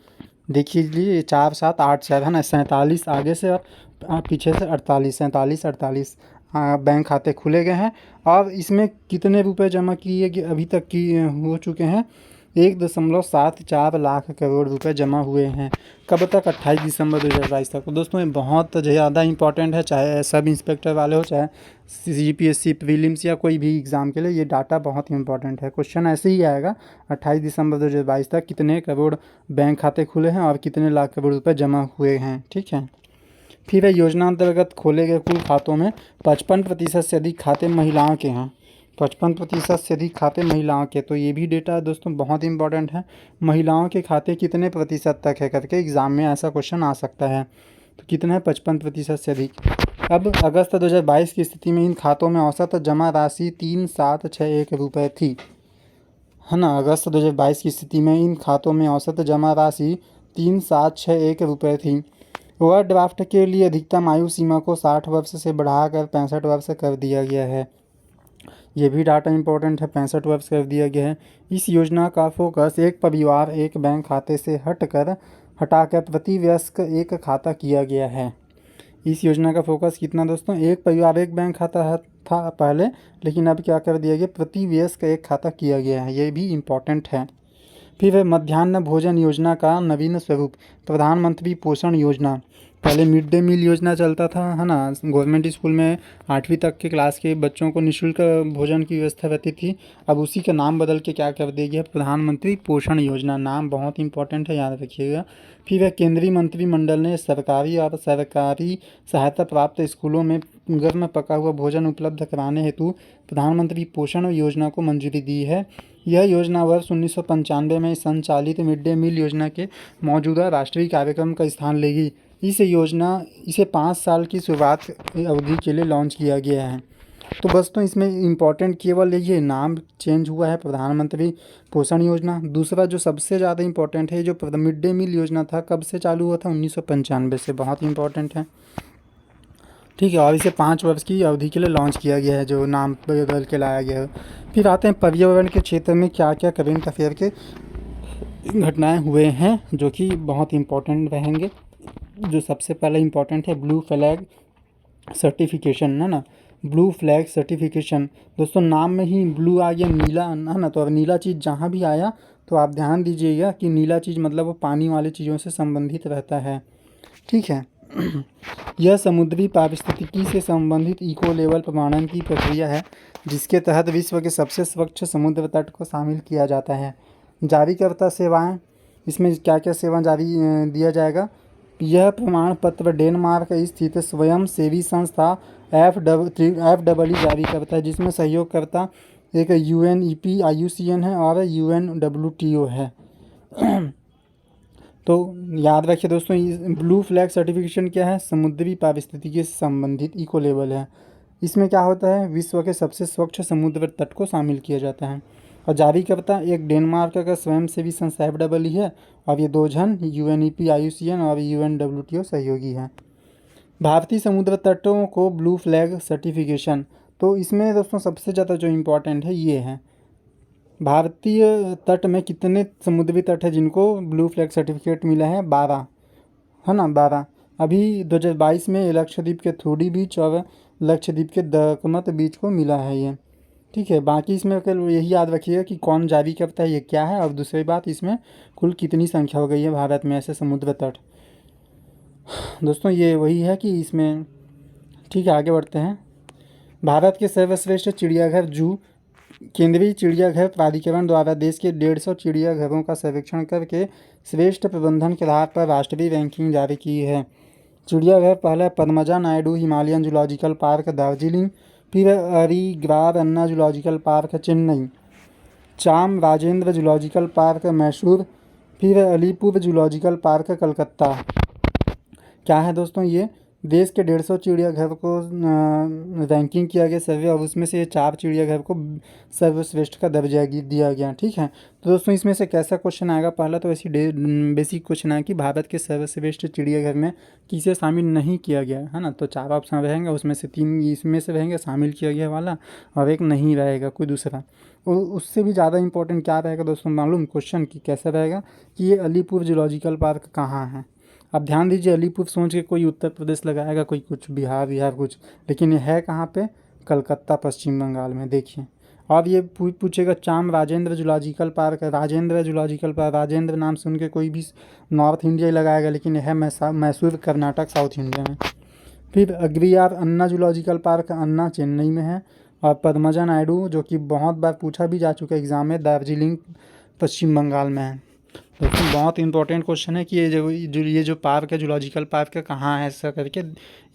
S1: देखिए ये 4 7 8 4 है ना, 47 आगे से और पीछे से 48, 47 48 बैंक खाते खुले गए हैं। और इसमें कितने रुपए जमा किए गए अभी तक की हो चुके हैं? 1.74 लाख करोड़ रुपए जमा हुए हैं। कब तक? 28 दिसंबर 2022 तक। तो दोस्तों ये बहुत ज़्यादा इंपॉर्टेंट है, चाहे सब इंस्पेक्टर वाले हो, चाहे CPSC प्रीलिम्स या कोई भी एग्ज़ाम के लिए ये डाटा बहुत इंपॉर्टेंट है। क्वेश्चन ऐसे ही आएगा, 28 दिसंबर 2022 तक कितने करोड़ बैंक खाते खुले हैं और कितने लाख करोड़ रुपए जमा हुए हैं। ठीक है। फिर है योजना अंतर्गत खोले गए कुल खातों में 55% से अधिक खाते महिलाओं के हैं। 55% से अधिक खाते महिलाओं के, तो ये भी डेटा दोस्तों बहुत इंपॉर्टेंट है। महिलाओं के खाते कितने प्रतिशत तक है करके एग्ज़ाम में ऐसा क्वेश्चन आ सकता है। तो कितना है? 55% से अधिक। अब अगस्त 2022 की स्थिति में इन खातों में औसत जमा राशि 3761 रुपये थी, है ना। अगस्त 2022 की स्थिति में इन खातों में औसत जमा राशि 3761 रुपये थी। ओवरड्राफ्ट के लिए अधिकतम आयु सीमा को 60 वर्ष से बढ़ाकर 65 वर्ष कर दिया गया है। ये भी डाटा इंपॉर्टेंट है, 65 वर्ष कर दिया गया है। इस योजना का फोकस एक परिवार एक बैंक खाते से हटाकर प्रति वयस्क एक खाता किया गया है। इस योजना का फोकस कितना दोस्तों? एक परिवार एक बैंक खाता था पहले, लेकिन अब क्या कर दिया गया? प्रति वयस्क एक खाता किया गया है। ये भी इम्पॉर्टेंट है। फिर मध्याह्न भोजन योजना का नवीन स्वरूप, प्रधानमंत्री पोषण योजना। पहले मिड डे मील योजना चलता था, है ना। गवर्नमेंट स्कूल में 8वीं तक के क्लास के बच्चों को निःशुल्क भोजन की व्यवस्था रहती थी। अब उसी का नाम बदल के क्या कर दिया गया? प्रधानमंत्री पोषण योजना। नाम बहुत इंपॉर्टेंट है, याद रखिएगा। फिर केंद्रीय मंत्रिमंडल ने सरकारी और सरकारी सहायता प्राप्त स्कूलों में गर्म पका हुआ भोजन उपलब्ध कराने हेतु प्रधानमंत्री पोषण योजना को मंजूरी दी है। यह योजना वर्ष 1995 में संचालित मिड डे मील योजना के मौजूदा राष्ट्रीय कार्यक्रम का स्थान लेगी। इसे 5 साल की शुरुआत अवधि के लिए लॉन्च किया गया है। तो बस तो इसमें इम्पॉर्टेंट केवल ये नाम चेंज हुआ है, प्रधानमंत्री पोषण योजना। दूसरा जो सबसे ज़्यादा इम्पोर्टेंट है, जो मिड डे मील योजना था, कब से चालू हुआ था? 1995 से। बहुत इंपॉर्टेंट है, ठीक है। और इसे 5 वर्ष की अवधि के लिए लॉन्च किया गया है, जो नाम बदल के लाया गया है। फिर आते हैं पर्यावरण के क्षेत्र में क्या क्या करेंट अफेयर के घटनाएं हुए हैं, जो कि बहुत इंपॉर्टेंट रहेंगे। जो सबसे पहले इम्पॉर्टेंट है ब्लू फ्लैग सर्टिफिकेशन, है ना। ब्लू फ्लैग सर्टिफिकेशन दोस्तों, नाम में ही ब्लू आ गया, नीला, है ना। तो अब नीला चीज़ जहाँ भी आया तो आप ध्यान दीजिएगा कि नीला चीज़ मतलब वो पानी वाली चीज़ों से संबंधित रहता है, ठीक है। यह समुद्री पारिस्थितिकी से संबंधित इको लेवल प्रमाणन की प्रक्रिया है, जिसके तहत विश्व के सबसे स्वच्छ समुद्र तट को शामिल किया जाता है। जारीकर्ता सेवाएं, इसमें क्या क्या सेवा जारी दिया जाएगा? यह प्रमाण पत्र डेनमार्क स्थित स्वयं सेवी संस्था FEE जारी करता है, जिसमें सहयोगकर्ता एक UNEP IUCN है और UNWTO है। तो याद रखिए दोस्तों, ब्लू फ्लैग सर्टिफिकेशन क्या है? समुद्री पारिस्थितिकी से संबंधित इको लेवल है। इसमें क्या होता है? विश्व के सबसे स्वच्छ समुद्र तट को शामिल किया जाता है। और जारी करता एक डेनमार्क का स्वयंसेवी संस्था FEE है, और ये 2 जन UNEP IUCN और UNWTO सहयोगी हैं। भारतीय समुद्र तटों को ब्लू फ्लैग सर्टिफिकेशन, तो इसमें दोस्तों सबसे ज़्यादा जो इम्पोर्टेंट है ये है, भारतीय तट में कितने समुद्री तट है जिनको ब्लू फ्लैग सर्टिफिकेट मिला है? 12, है ना, 12। अभी 2022 में लक्षद्वीप के थोड़ी बीच और लक्षद्वीप के दकमत बीच को मिला है ये, ठीक है। बाकी इसमें केवल यही याद रखिएगा कि कौन जारी करता है, ये क्या है, और दूसरी बात इसमें कुल कितनी संख्या हो गई है भारत में ऐसे समुद्र तट। दोस्तों ये वही है कि इसमें, ठीक है, आगे बढ़ते हैं। भारत के सर्वश्रेष्ठ चिड़ियाघर जू, केंद्रीय चिड़ियाघर प्राधिकरण द्वारा देश के 150 चिड़ियाघरों का सर्वेक्षण करके श्रेष्ठ प्रबंधन के आधार पर राष्ट्रीय रैंकिंग जारी की है। चिड़ियाघर पहला Padmaja Naidu Himalayan zoological park Darjeeling, फिर अरीग्रार अन्ना जूलॉजिकल पार्क चेन्नई, चाम राजेंद्र जूलॉजिकल पार्क मैसूर, फिर अलीपुर जूलॉजिकल पार्क कलकत्ता। क्या है दोस्तों? ये देश के 150 चिड़ियाघर को रैंकिंग किया गया सर्वे, और उसमें से 4 चिड़ियाघर को सर्वश्रेष्ठ का दर्जा दिया गया, ठीक है। तो दोस्तों इसमें से कैसा क्वेश्चन आएगा? पहला तो ऐसी बेसिक क्वेश्चन है कि भारत के सर्वश्रेष्ठ चिड़ियाघर में किसे शामिल नहीं किया गया है ना। तो 4 ऑप्शन रहेंगे, उसमें से 3 इसमें से रहेंगे शामिल किया गया वाला, और एक नहीं रहेगा कोई दूसरा। और उससे भी ज़्यादा इंपॉर्टेंट क्या रहेगा दोस्तों मालूम? क्वेश्चन की कैसा रहेगा कि ये अलीपुर जूलॉजिकल पार्क कहाँ है। अब ध्यान दीजिए, अलीपुर सोच के कोई उत्तर प्रदेश लगाएगा, कोई कुछ बिहार कुछ, लेकिन ये है कहाँ पे? कलकत्ता, पश्चिम बंगाल में। देखिए, अब ये पूछेगा चाम राजेंद्र जूलॉजिकल पार्क है, राजेंद्र जूलॉजिकल पार्क, राजेंद्र नाम सुन के कोई भी नॉर्थ इंडिया ही लगाएगा, लेकिन यह है मैसूर, कर्नाटक, साउथ इंडिया में। फिर अग्रियार अन्ना जूलॉजिकल पार्क, अन्ना चेन्नई में है। और पद्मजा नायडू, जो कि बहुत बार पूछा भी जा चुका है एग्जाम में, दार्जिलिंग, पश्चिम बंगाल में है। दोस्तों बहुत इंपॉर्टेंट क्वेश्चन है कि ये जो पार्क है, जूलॉजिकल पार्क है, कहाँ है, ऐसा करके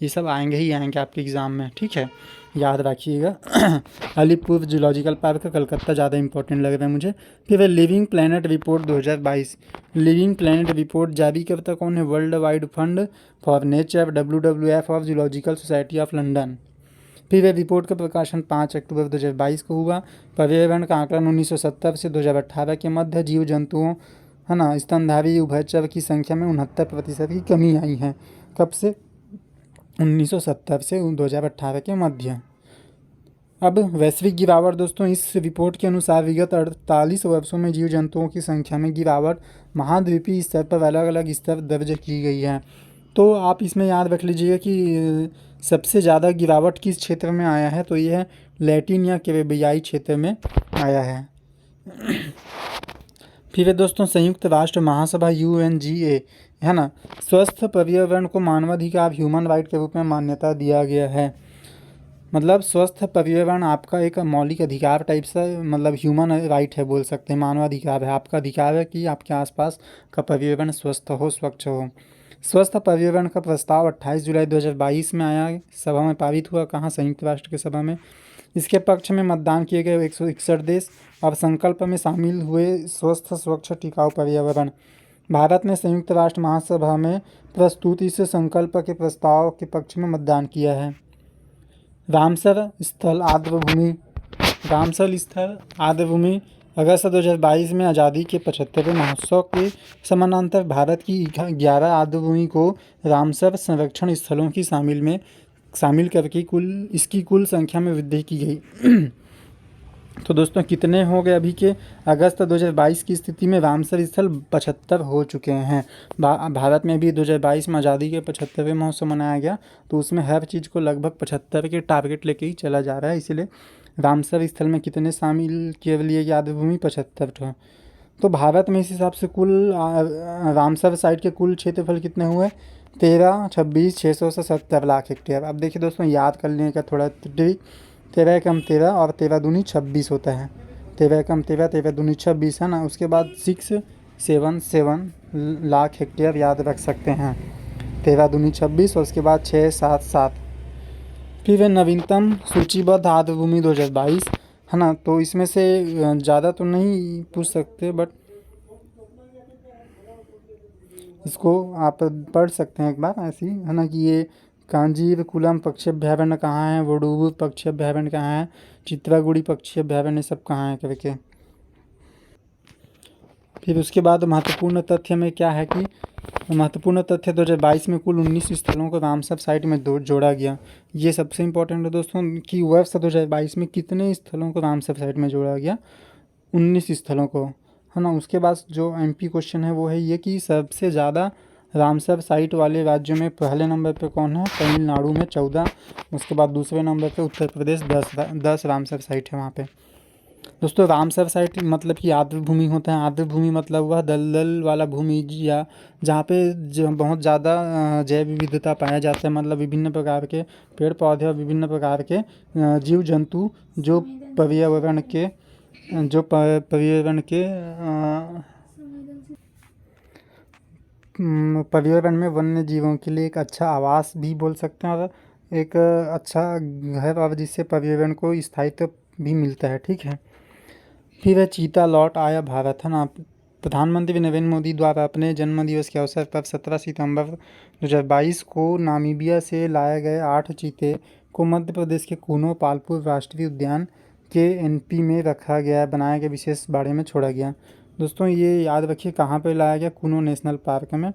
S1: ये सब आएंगे ही आएंगे आपके एग्ज़ाम में, ठीक है, याद रखिएगा। अलीपुर जूलॉजिकल पार्क, कलकत्ता ज़्यादा इंपॉर्टेंट लग रहा है मुझे। फिर है living planet report 2022। Living planet report जारी करता कौन है? World wide fund for nature, WWF of zoological society of London. फिर यह रिपोर्ट का प्रकाशन 5 अक्टूबर 2022 को हुआ। पर्यावरण का आकलन 1970 से 2018 के मध्य जीव जंतुओं, है ना, स्तनधारी उभयचर की संख्या में 69% की कमी आई है। कब से? 1970 से 2018 के मध्य। अब वैश्विक गिरावट दोस्तों, इस रिपोर्ट के अनुसार विगत 48 वर्षों में जीव जंतुओं की संख्या में गिरावट महाद्वीपीय स्तर पर अलग अलग स्तर दर्ज की गई है। तो आप इसमें याद रख लीजिएगा कि सबसे ज़्यादा गिरावट किस क्षेत्र में आया है? तो यह लैटिन या कैरेबियाई क्षेत्र में आया है। फिर दोस्तों संयुक्त राष्ट्र महासभा UNGA, है ना, स्वस्थ पर्यावरण को मानवाधिकार, ह्यूमन राइट के रूप में मान्यता दिया गया है। मतलब स्वस्थ पर्यावरण आपका एक मौलिक अधिकार टाइप से, मतलब ह्यूमन राइट है, बोल सकते हैं, मानवाधिकार है, आपका अधिकार है कि आपके आसपास का पर्यावरण स्वस्थ हो, स्वच्छ हो। स्वस्थ पर्यावरण का प्रस्ताव 28 जुलाई 2022 में आया, सभा में पारित हुआ। कहाँ? संयुक्त राष्ट्र की सभा में। इसके पक्ष में मतदान किए गए 161 देश। और संकल्प में शामिल हुए स्वस्थ, स्वच्छ, टिकाऊ पर्यावरण। भारत ने संयुक्त राष्ट्र महासभा में प्रस्तुत इस संकल्प के प्रस्ताव के पक्ष में मतदान किया है। रामसर स्थल आर्द्रभूमि, रामसर स्थल आर्द्रभूमि अगस्त 2022 में आज़ादी के 75वें महोत्सव के समानांतर भारत की 11 आर्द्रभूमि को रामसर संरक्षण स्थलों की शामिल करके इसकी कुल संख्या में वृद्धि की गई। तो दोस्तों कितने हो गए अभी के? अगस्त 2022 की स्थिति में रामसर स्थल 75 हो चुके हैं। भारत में भी 2022 में आज़ादी के 75वें महोत्सव मनाया गया, तो उसमें हर चीज़ को लगभग 75 के टारगेट लेके ही चला जा रहा है। इसलिए रामसर स्थल में कितने शामिल किए लिए आर्द्रभूमि? 75 ठो। तो भारत में इस हिसाब से कुल रामसर साइट के कुल क्षेत्रफल कितने हुए? 13,26,670 लाख हेक्टेयर। अब देखिए दोस्तों, याद कर लेने का थोड़ा ट्रिक। 13 एकम 13 और 13 दूनी 26 होता है। 13 एकम 13, 13 दूनी 26, है ना। उसके बाद 677 लाख हेक्टेयर याद रख सकते हैं। 13 दूनी 26 और उसके बाद 677। फिर है नवीनतम सूचीबद्ध आर्द्रभूमि 2022, है ना। तो इसमें से ज़्यादा तो नहीं पूछ सकते, बट इसको आप पढ़ सकते हैं एक बार ऐसी, है ना, कि ये कांजीरकुलम पक्षी अभ्यारण्य कहाँ है, वडुवुर पक्षी अभ्यारण्य कहाँ है, चित्रागुड़ी पक्षी अभ्यारण्य सब कहाँ है करके। फिर उसके बाद महत्वपूर्ण तथ्य में क्या है कि महत्वपूर्ण तथ्य 2022 में कुल 19 स्थलों को रामसर साइट में जोड़ा गया। ये सबसे इम्पोर्टेंट है दोस्तों कि वर्ष 2022 में कितने स्थलों को रामसर साइट में जोड़ा गया? 19 स्थलों को, है ना। उसके बाद जो MP क्वेश्चन है वो है ये कि सबसे ज़्यादा रामसर साइट वाले राज्यों में पहले नंबर पे कौन है? तमिलनाडु में 14। उसके बाद दूसरे नंबर पे उत्तर प्रदेश 10 रामसर साइट है वहाँ पे। दोस्तों रामसर साइट मतलब कि आर्द्रभूमि होता है। आर्द्रभूमि मतलब वह दलदल वाला भूमि या जहाँ पे बहुत ज़्यादा जैव विविधता पाया जाता है, मतलब विभिन्न प्रकार के पेड़ पौधे और विभिन्न प्रकार के जीव जंतु जो पर्यावरण में वन्य जीवों के लिए एक अच्छा आवास भी बोल सकते हैं और एक अच्छा घर, और जिससे पर्यावरण को स्थायित्व भी मिलता है, ठीक है। फिर चीता लौट आया भारत, है ना। प्रधानमंत्री नरेंद्र मोदी द्वारा अपने जन्मदिवस के अवसर पर 17 सितंबर 2022 को नामीबिया से लाए गए 8 चीते को मध्य प्रदेश के कूनो पालपुर राष्ट्रीय उद्यान के NP में रखा गया, बनाया गया विशेष बाड़े में छोड़ा गया। दोस्तों ये याद रखिए कहाँ पर लाया गया? कूनो नेशनल पार्क में।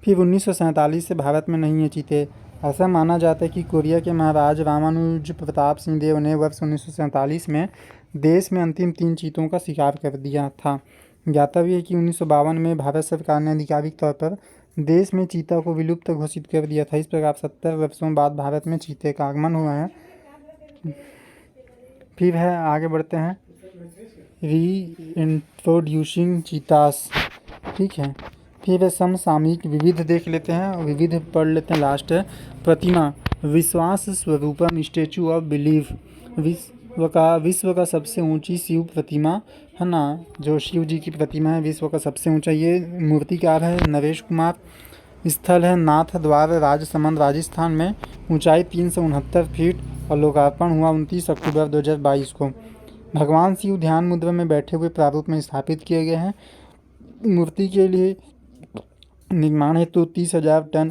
S1: फिर 1947 से भारत में नहीं है चीते। ऐसा माना जाता है कि कोरिया के महाराज रामानुज प्रताप सिंह देव ने वर्ष 1947 में देश में अंतिम 3 चीतों का शिकार कर दिया था। ज्ञातव्य है कि 1952 में भारत सरकार ने आधिकारिक तौर पर देश में चीता को विलुप्त घोषित कर दिया था। इस प्रकार 70 वर्षों बाद भारत में चीते का आगमन हुआ है। फिर है, आगे बढ़ते हैं, री इंट्रोड्यूसिंग चीतास, ठीक है। फिर है समसामयिक विविध देख लेते हैं, विविध पढ़ लेते हैं। लास्ट है प्रतिमा, विश्वास स्वरूपम स्टेचू ऑफ बिलीफ, विश्व का सबसे ऊंची शिव प्रतिमा है ना, जो शिव जी की प्रतिमा है विश्व का सबसे ऊंचा। ये मूर्तिकार है नरेश कुमार। स्थल है नाथ द्वार, राजसमंद, राजस्थान में। ऊंचाई 369 फीट और लोकार्पण हुआ 29 अक्टूबर 2022 को। भगवान शिव ध्यान मुद्रा में बैठे हुए प्रारूप में स्थापित किए गए हैं। मूर्ति के लिए निर्माण हेतु 30,000 टन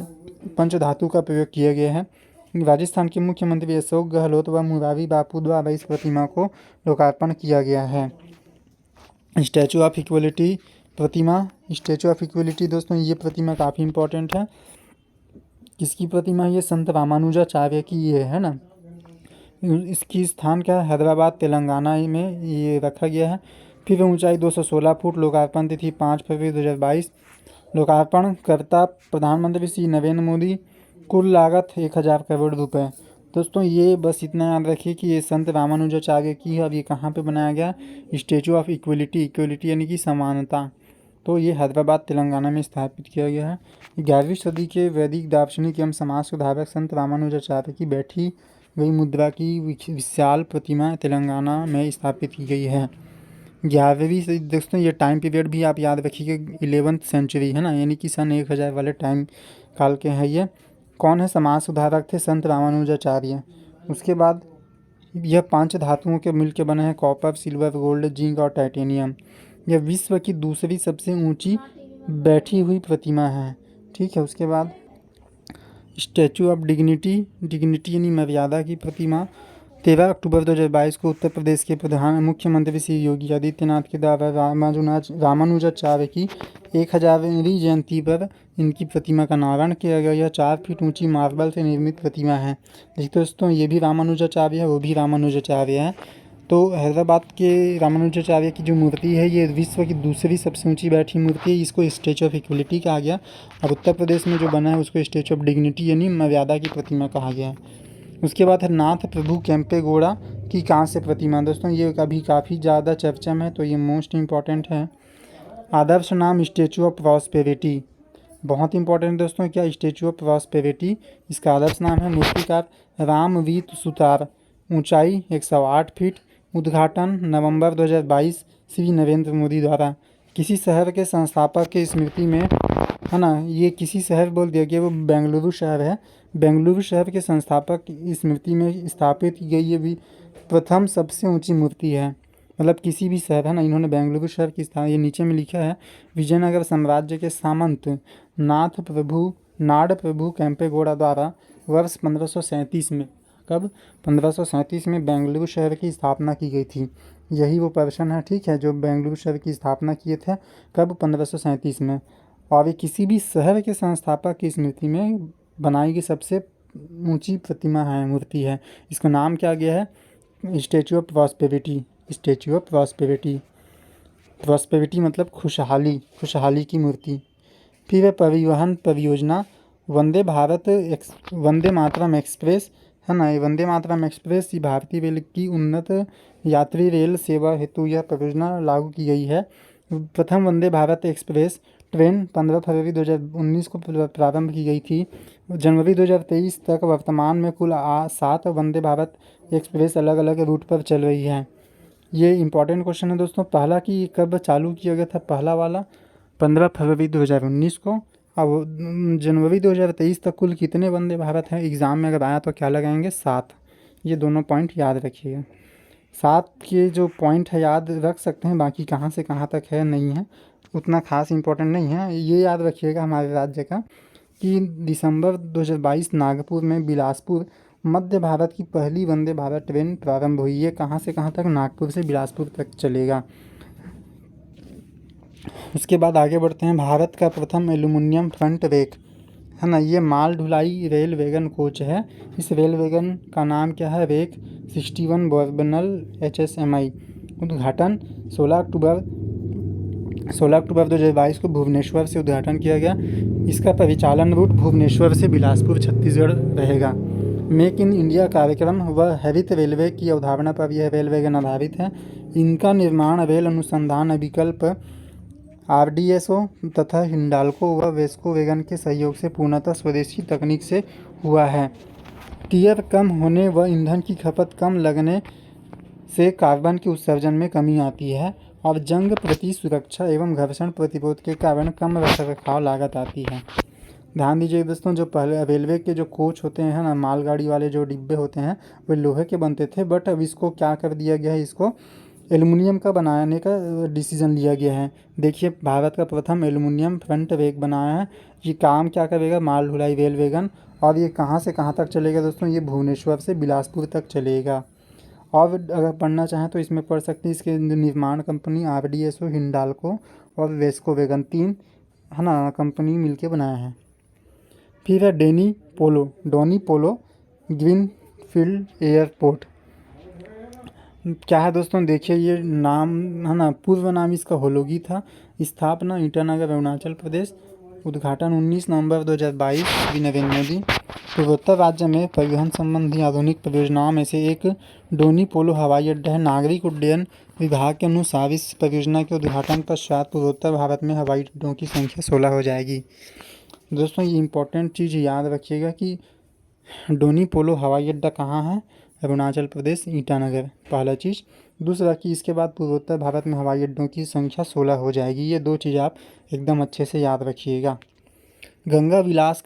S1: पंचधातु का प्रयोग किया गया है। राजस्थान के मुख्यमंत्री अशोक गहलोत व मुरारी बापू द्वारा इस प्रतिमा को लोकार्पण किया गया है। Statue of equality Pratima, statue of equality दोस्तों ये प्रतिमा काफ़ी इंपॉर्टेंट है। किसकी प्रतिमा? ये संत रामानुजाचार्य की ये है ना। इसकी स्थान क्या है? हैदराबाद तेलंगाना में ये रखा गया है। फिर ऊंचाई 216 फुट। लोकार्पण तिथि 5 फरवरी 2022। लोकार्पण करता प्रधानमंत्री श्री नरेंद्र मोदी। कुल लागत 1000 करोड़ रुपए। दोस्तों ये बस इतना याद रखिए कि ये संत रामानुजाचार्य की है। अब ये कहाँ पे बनाया गया? स्टैचू ऑफ इक्वलिटी, इक्वलिटी यानी कि समानता, तो ये हैदराबाद तेलंगाना में स्थापित किया गया है। 11वीं सदी के वैदिक दार्शनिक एवं समाज सुधारक संत रामानुजाचार्य की बैठी गई मुद्रा की विशाल प्रतिमा तेलंगाना में स्थापित की गई है। 11वीं सदी दोस्तों ये टाइम पीरियड भी आप याद रखिएगा, 11th सेंचुरी है ना, यानी कि सन 1000 वाले टाइम काल के हैं ये। कौन है समाज सुधारक थे? संत रामानुजाचार्य। उसके बाद यह 5 धातुओं के मिल के बने हैं, कॉपर, सिल्वर, गोल्ड, जिंक और टाइटेनियम। यह विश्व की दूसरी सबसे ऊंची बैठी हुई प्रतिमा है, ठीक है। उसके बाद स्टैचू ऑफ डिग्निटी, डिग्निटी यानी मर्यादा की प्रतिमा 13 अक्टूबर 2022 को उत्तर प्रदेश के प्रधान मुख्यमंत्री श्री योगी आदित्यनाथ के द्वारा रामानुजाचार्य की 1000वीं जयंती पर इनकी प्रतिमा का अनावरण किया गया। यह 4 फीट ऊंची मार्बल से निर्मित प्रतिमा है। देखिए दोस्तों ये भी रामानुजाचार्य है, वो भी रामानुजाचार्य है। तो हैदराबाद के रामानुजाचार्य की जो मूर्ति है ये विश्व की दूसरी सबसे ऊंची बैठी मूर्ति है। इसको स्टैचू ऑफ इक्वलिटी कहा गया। और उत्तर प्रदेश में जो बना है उसको स्टैचू ऑफ डिग्निटी यानी मर्यादा की प्रतिमा कहा गया है। उसके बाद है नाथ प्रभु केम्पेगौड़ा की कांस्य प्रतिमा। दोस्तों ये अभी काफ़ी ज़्यादा चर्चा में है, तो ये मोस्ट इम्पॉर्टेंट है। आदर्श नाम स्टैचू ऑफ प्रॉस्पेरिटी, बहुत इंपॉर्टेंट दोस्तों। क्या? स्टैचू ऑफ प्रॉस्पेरिटी, इसका आदर्श नाम है। मूर्तिकार रामवीत सुतार। ऊंचाई 108 फीट। उद्घाटन नवंबर 2022 श्री नरेंद्र मोदी द्वारा। किसी शहर के संस्थापक के स्मृति में है ना, ये किसी शहर बोल दिया गया, वो बेंगलुरु शहर है। बेंगलुरु शहर के संस्थापक की स्मृति में स्थापित की गई ये भी प्रथम सबसे ऊंची मूर्ति है। मतलब किसी भी शहर है ना, इन्होंने बेंगलुरु शहर की स्थान, ये नीचे में लिखा है, विजयनगर साम्राज्य के सामंत नाड प्रभु केम्पेगौड़ा द्वारा वर्ष 1537 में, कब? 1537 में बेंगलुरु शहर की स्थापना की गई थी। यही वो पर्सन है, ठीक है, जो बेंगलुरु शहर की स्थापना किए थे, कब? 1537 में। और ये किसी भी शहर के संस्थापक की स्मृति में बनाई गई सबसे ऊंची प्रतिमा है, मूर्ति है। इसका नाम क्या गया है? Statue of prosperity, statue of prosperity. Prosperity मतलब खुशहाली, खुशहाली की मूर्ति। फिर है परिवहन परियोजना, वंदे मातरम एक्सप्रेस है ना। ये वंदे मातरम एक्सप्रेस ये भारतीय रेल की उन्नत यात्री रेल सेवा हेतु यह परियोजना लागू की गई है। प्रथम वंदे भारत एक्सप्रेस ट्रेन 15 फरवरी 2019 को प्रारंभ की गई थी। जनवरी 2023 तक वर्तमान में कुल 7 वंदे भारत एक्सप्रेस अलग अलग रूट पर चल रही है। ये इंपॉर्टेंट क्वेश्चन है दोस्तों। पहला कि कब चालू किया गया था? पहला वाला 15 फरवरी 2019 को। अब जनवरी 2023 तक कुल कितने वंदे भारत हैं? एग्ज़ाम में अगर आया तो क्या लगाएंगे? 7। ये दोनों पॉइंट याद रखिएगा। 7 के जो पॉइंट है याद रख सकते हैं, बाकी कहाँ से कहाँ तक है नहीं है, उतना खास इंपॉर्टेंट नहीं है। ये याद रखिएगा हमारे राज्य का कि दिसंबर 2022 नागपुर में बिलासपुर मध्य भारत की पहली वंदे भारत ट्रेन प्रारंभ हुई है। कहाँ से कहाँ तक? नागपुर से बिलासपुर तक चलेगा। उसके बाद आगे बढ़ते हैं। भारत का प्रथम एल्यूमिनियम फ्रंट रेक है ना, ये माल ढुलाई रेल वैगन कोच है। इस रेल वैगन का नाम क्या है? रेक 61 बॉर्बनल HSMI। उद्घाटन 16 अक्टूबर 2022 को भुवनेश्वर से उद्घाटन किया गया। इसका परिचालन रूट भुवनेश्वर से बिलासपुर छत्तीसगढ़ रहेगा। मेक इन इंडिया कार्यक्रम व हरित रेलवे की अवधारणा पर यह रेल वैगन आधारित है। इनका निर्माण रेल अनुसंधान विकल्प RDSO तथा हिंडाल्को व वेस्को वैगन के सहयोग से पूर्णतः स्वदेशी तकनीक से हुआ है। टियर कम होने व ईंधन की खपत कम लगने से कार्बन के उत्सर्जन में कमी आती है और जंग प्रति सुरक्षा एवं घर्षण प्रतिरोध के कारण कम रखरखाव लागत आती है। ध्यान दीजिए दोस्तों, जो पहले रेलवे के जो कोच होते हैं ना, मालगाड़ी वाले जो डिब्बे होते हैं वे लोहे के बनते थे, बट अब इसको क्या कर दिया गया है, इसको एल्युमिनियम का बनाने का डिसीजन लिया गया है। देखिए, भारत का प्रथम एल्युमिनियम फ्रंट वेग बनाया है। ये काम क्या करेगा, माल ढुलाई रेल वैगन। और ये कहाँ से कहाँ तक चलेगा दोस्तों, ये भुवनेश्वर से बिलासपुर तक चलेगा। और अगर पढ़ना चाहें तो इसमें पढ़ सकते हैं। इसके निर्माण कंपनी RDSO, हिंडाल्को और वेस्को वैगन 3 है ना कंपनी मिलके बनाया है। फिर है डोनी पोलो ग्रीनफील्ड एयरपोर्ट। क्या है दोस्तों, देखिए ये नाम है ना, पूर्व नाम इसका होलोगी था। स्थापना ईटानगर अरुणाचल प्रदेश। उद्घाटन 19 नवंबर 2022 श्री नरेंद्र मोदी। पूर्वोत्तर राज्य में परिवहन संबंधी आधुनिक परियोजनाओं में से एक डोनी पोलो हवाई अड्डा है। नागरिक उड्डयन विभाग के अनुसार इस परियोजना के उद्घाटन पश्चात पूर्वोत्तर भारत में हवाई अड्डों की संख्या 16 हो जाएगी। दोस्तों, ये इंपॉर्टेंट चीज़ याद रखिएगा कि डोनी पोलो हवाई अड्डा कहाँ है, अरुणाचल प्रदेश, ईटानगर, पहला चीज़। दूसरा कि इसके बाद पूर्वोत्तर भारत में हवाई अड्डों की संख्या 16 हो जाएगी। ये 2 चीज़ आप एकदम अच्छे से याद रखिएगा। गंगा विलास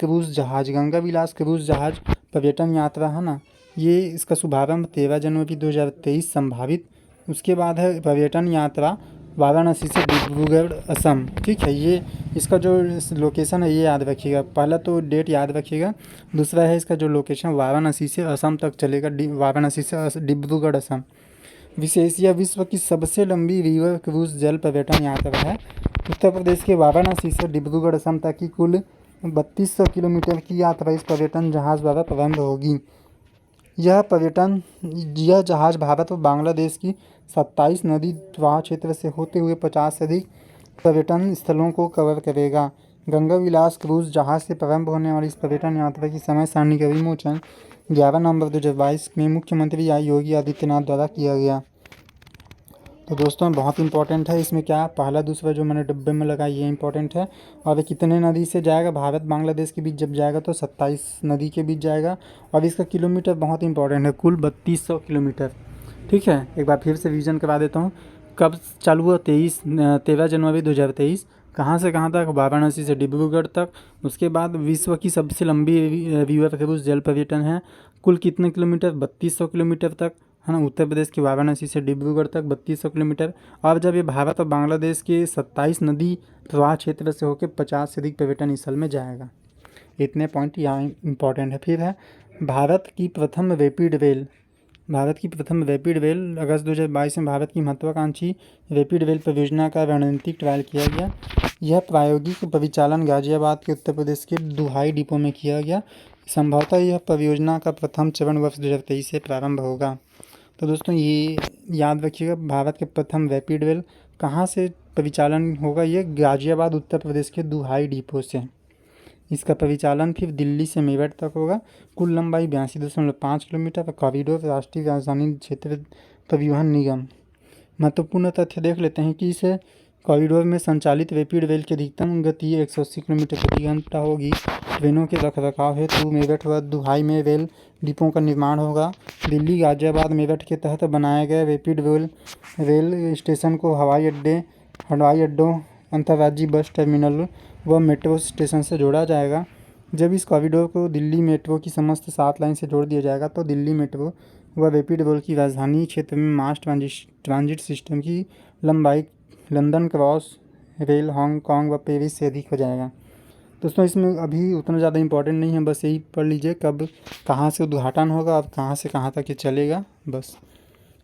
S1: क्रूज़ जहाज पर्यटन यात्रा है ना, ये इसका शुभारंभ 13 जनवरी 2023 संभावित। उसके बाद है पर्यटन यात्रा वाराणसी से डिब्रूगढ़ असम। ठीक है, ये इसका जो लोकेशन है ये याद रखिएगा। पहला तो डेट याद रखिएगा, दूसरा है इसका जो लोकेशन वाराणसी से असम तक चलेगा, वाराणसी से डिब्रूगढ़ असम। विशेष, यह विश्व की सबसे लंबी रिवर क्रूज जल पर्यटन यात्रा है। उत्तर प्रदेश के वाराणसी से डिब्रूगढ़ असम तक की कुल 3200 किलोमीटर की यात्रा इस पर्यटन जहाज़ द्वारा प्रारंभ होगी। यह जहाज़ भारत और बांग्लादेश की 27 नदी प्रवाह क्षेत्र से होते हुए 50 से अधिक पर्यटन स्थलों को कवर करेगा। गंगा विलास क्रूज जहाज़ से प्रारंभ होने वाली इस पर्यटन यात्रा की समय सारणी का विमोचन 11 नवंबर 2022 में मुख्यमंत्री योगी आदित्यनाथ द्वारा किया गया। तो दोस्तों, बहुत इंपॉर्टेंट है। इसमें क्या पहला दूसरा जो मैंने डब्बे में लगा ये इंपॉर्टेंट है। और कितने नदी से जाएगा, भारत बांग्लादेश के बीच जब जाएगा तो 27 नदी के बीच जाएगा। और इसका किलोमीटर बहुत इंपॉर्टेंट है, कुल 3200 किलोमीटर। ठीक है, एक बार फिर से रिवीजन करवा देता हूँ। कब चालू हुआ, 13 जनवरी 2023। कहाँ से कहाँ तक, वाराणसी से डिब्रूगढ़ तक। उसके बाद विश्व की सबसे लंबी रिवर क्रूज जल पर्यटन है। कुल कितने किलोमीटर, 3200 किलोमीटर तक है ना। उत्तर प्रदेश के वाराणसी से डिब्रूगढ़ तक 3200 किलोमीटर। और जब ये भारत और बांग्लादेश के 27 नदी प्रवाह क्षेत्र से होकर 50 से अधिक पर्यटन स्थल में जाएगा। इतने पॉइंट यहाँ इंपॉर्टेंट है। फिर है भारत की प्रथम रैपिड रेल अगस्त 2022 में भारत की महत्वाकांक्षी रैपिड रेल परियोजना का रणनीतिक ट्रायल किया गया। यह प्रायोगिक परिचालन गाजियाबाद के उत्तर प्रदेश के दुहाई डिपो में किया गया। संभवतः यह परियोजना का प्रथम चरण वर्ष 2023 से प्रारंभ होगा। तो दोस्तों, ये याद रखिएगा, भारत के प्रथम रैपिड रेल कहाँ से परिचालन होगा, ये गाजियाबाद उत्तर प्रदेश के दुहाई डिपो से। इसका परिचालन फिर दिल्ली से मेरठ तक होगा। कुल लंबाई 82.5 किलोमीटर। कॉरिडोर राष्ट्रीय राजधानी क्षेत्र परिवहन निगम। महत्वपूर्ण तथ्य देख लेते हैं कि इस कॉरिडोर में संचालित रैपिड रेल की अधिकतम गति 180 किलोमीटर प्रति घंटा होगी। ट्रेनों के रखरखाव हेतु मेरठ व दुहाई में रेल डिपों का निर्माण होगा। दिल्ली गाजियाबाद मेरठ के तहत बनाए गए रैपिड रेल स्टेशन को हवाई अड्डों, अंतर्राज्यीय बस टर्मिनल व मेट्रो स्टेशन से जोड़ा जाएगा। जब इस कॉरिडोर को दिल्ली मेट्रो की समस्त 7 लाइन से जोड़ दिया जाएगा तो दिल्ली मेट्रो व रैपिड रेल की राजधानी क्षेत्र में मास ट्रांजिट सिस्टम की लंबाई लंदन क्रॉस रेल हांगकांग व पेरिस से अधिक हो जाएगा। दोस्तों, इसमें अभी उतना ज़्यादा इंपॉर्टेंट नहीं है, बस यही पढ़ लीजिए कब कहाँ से उद्घाटन होगा और कहाँ से कहाँ तक ये चलेगा बस।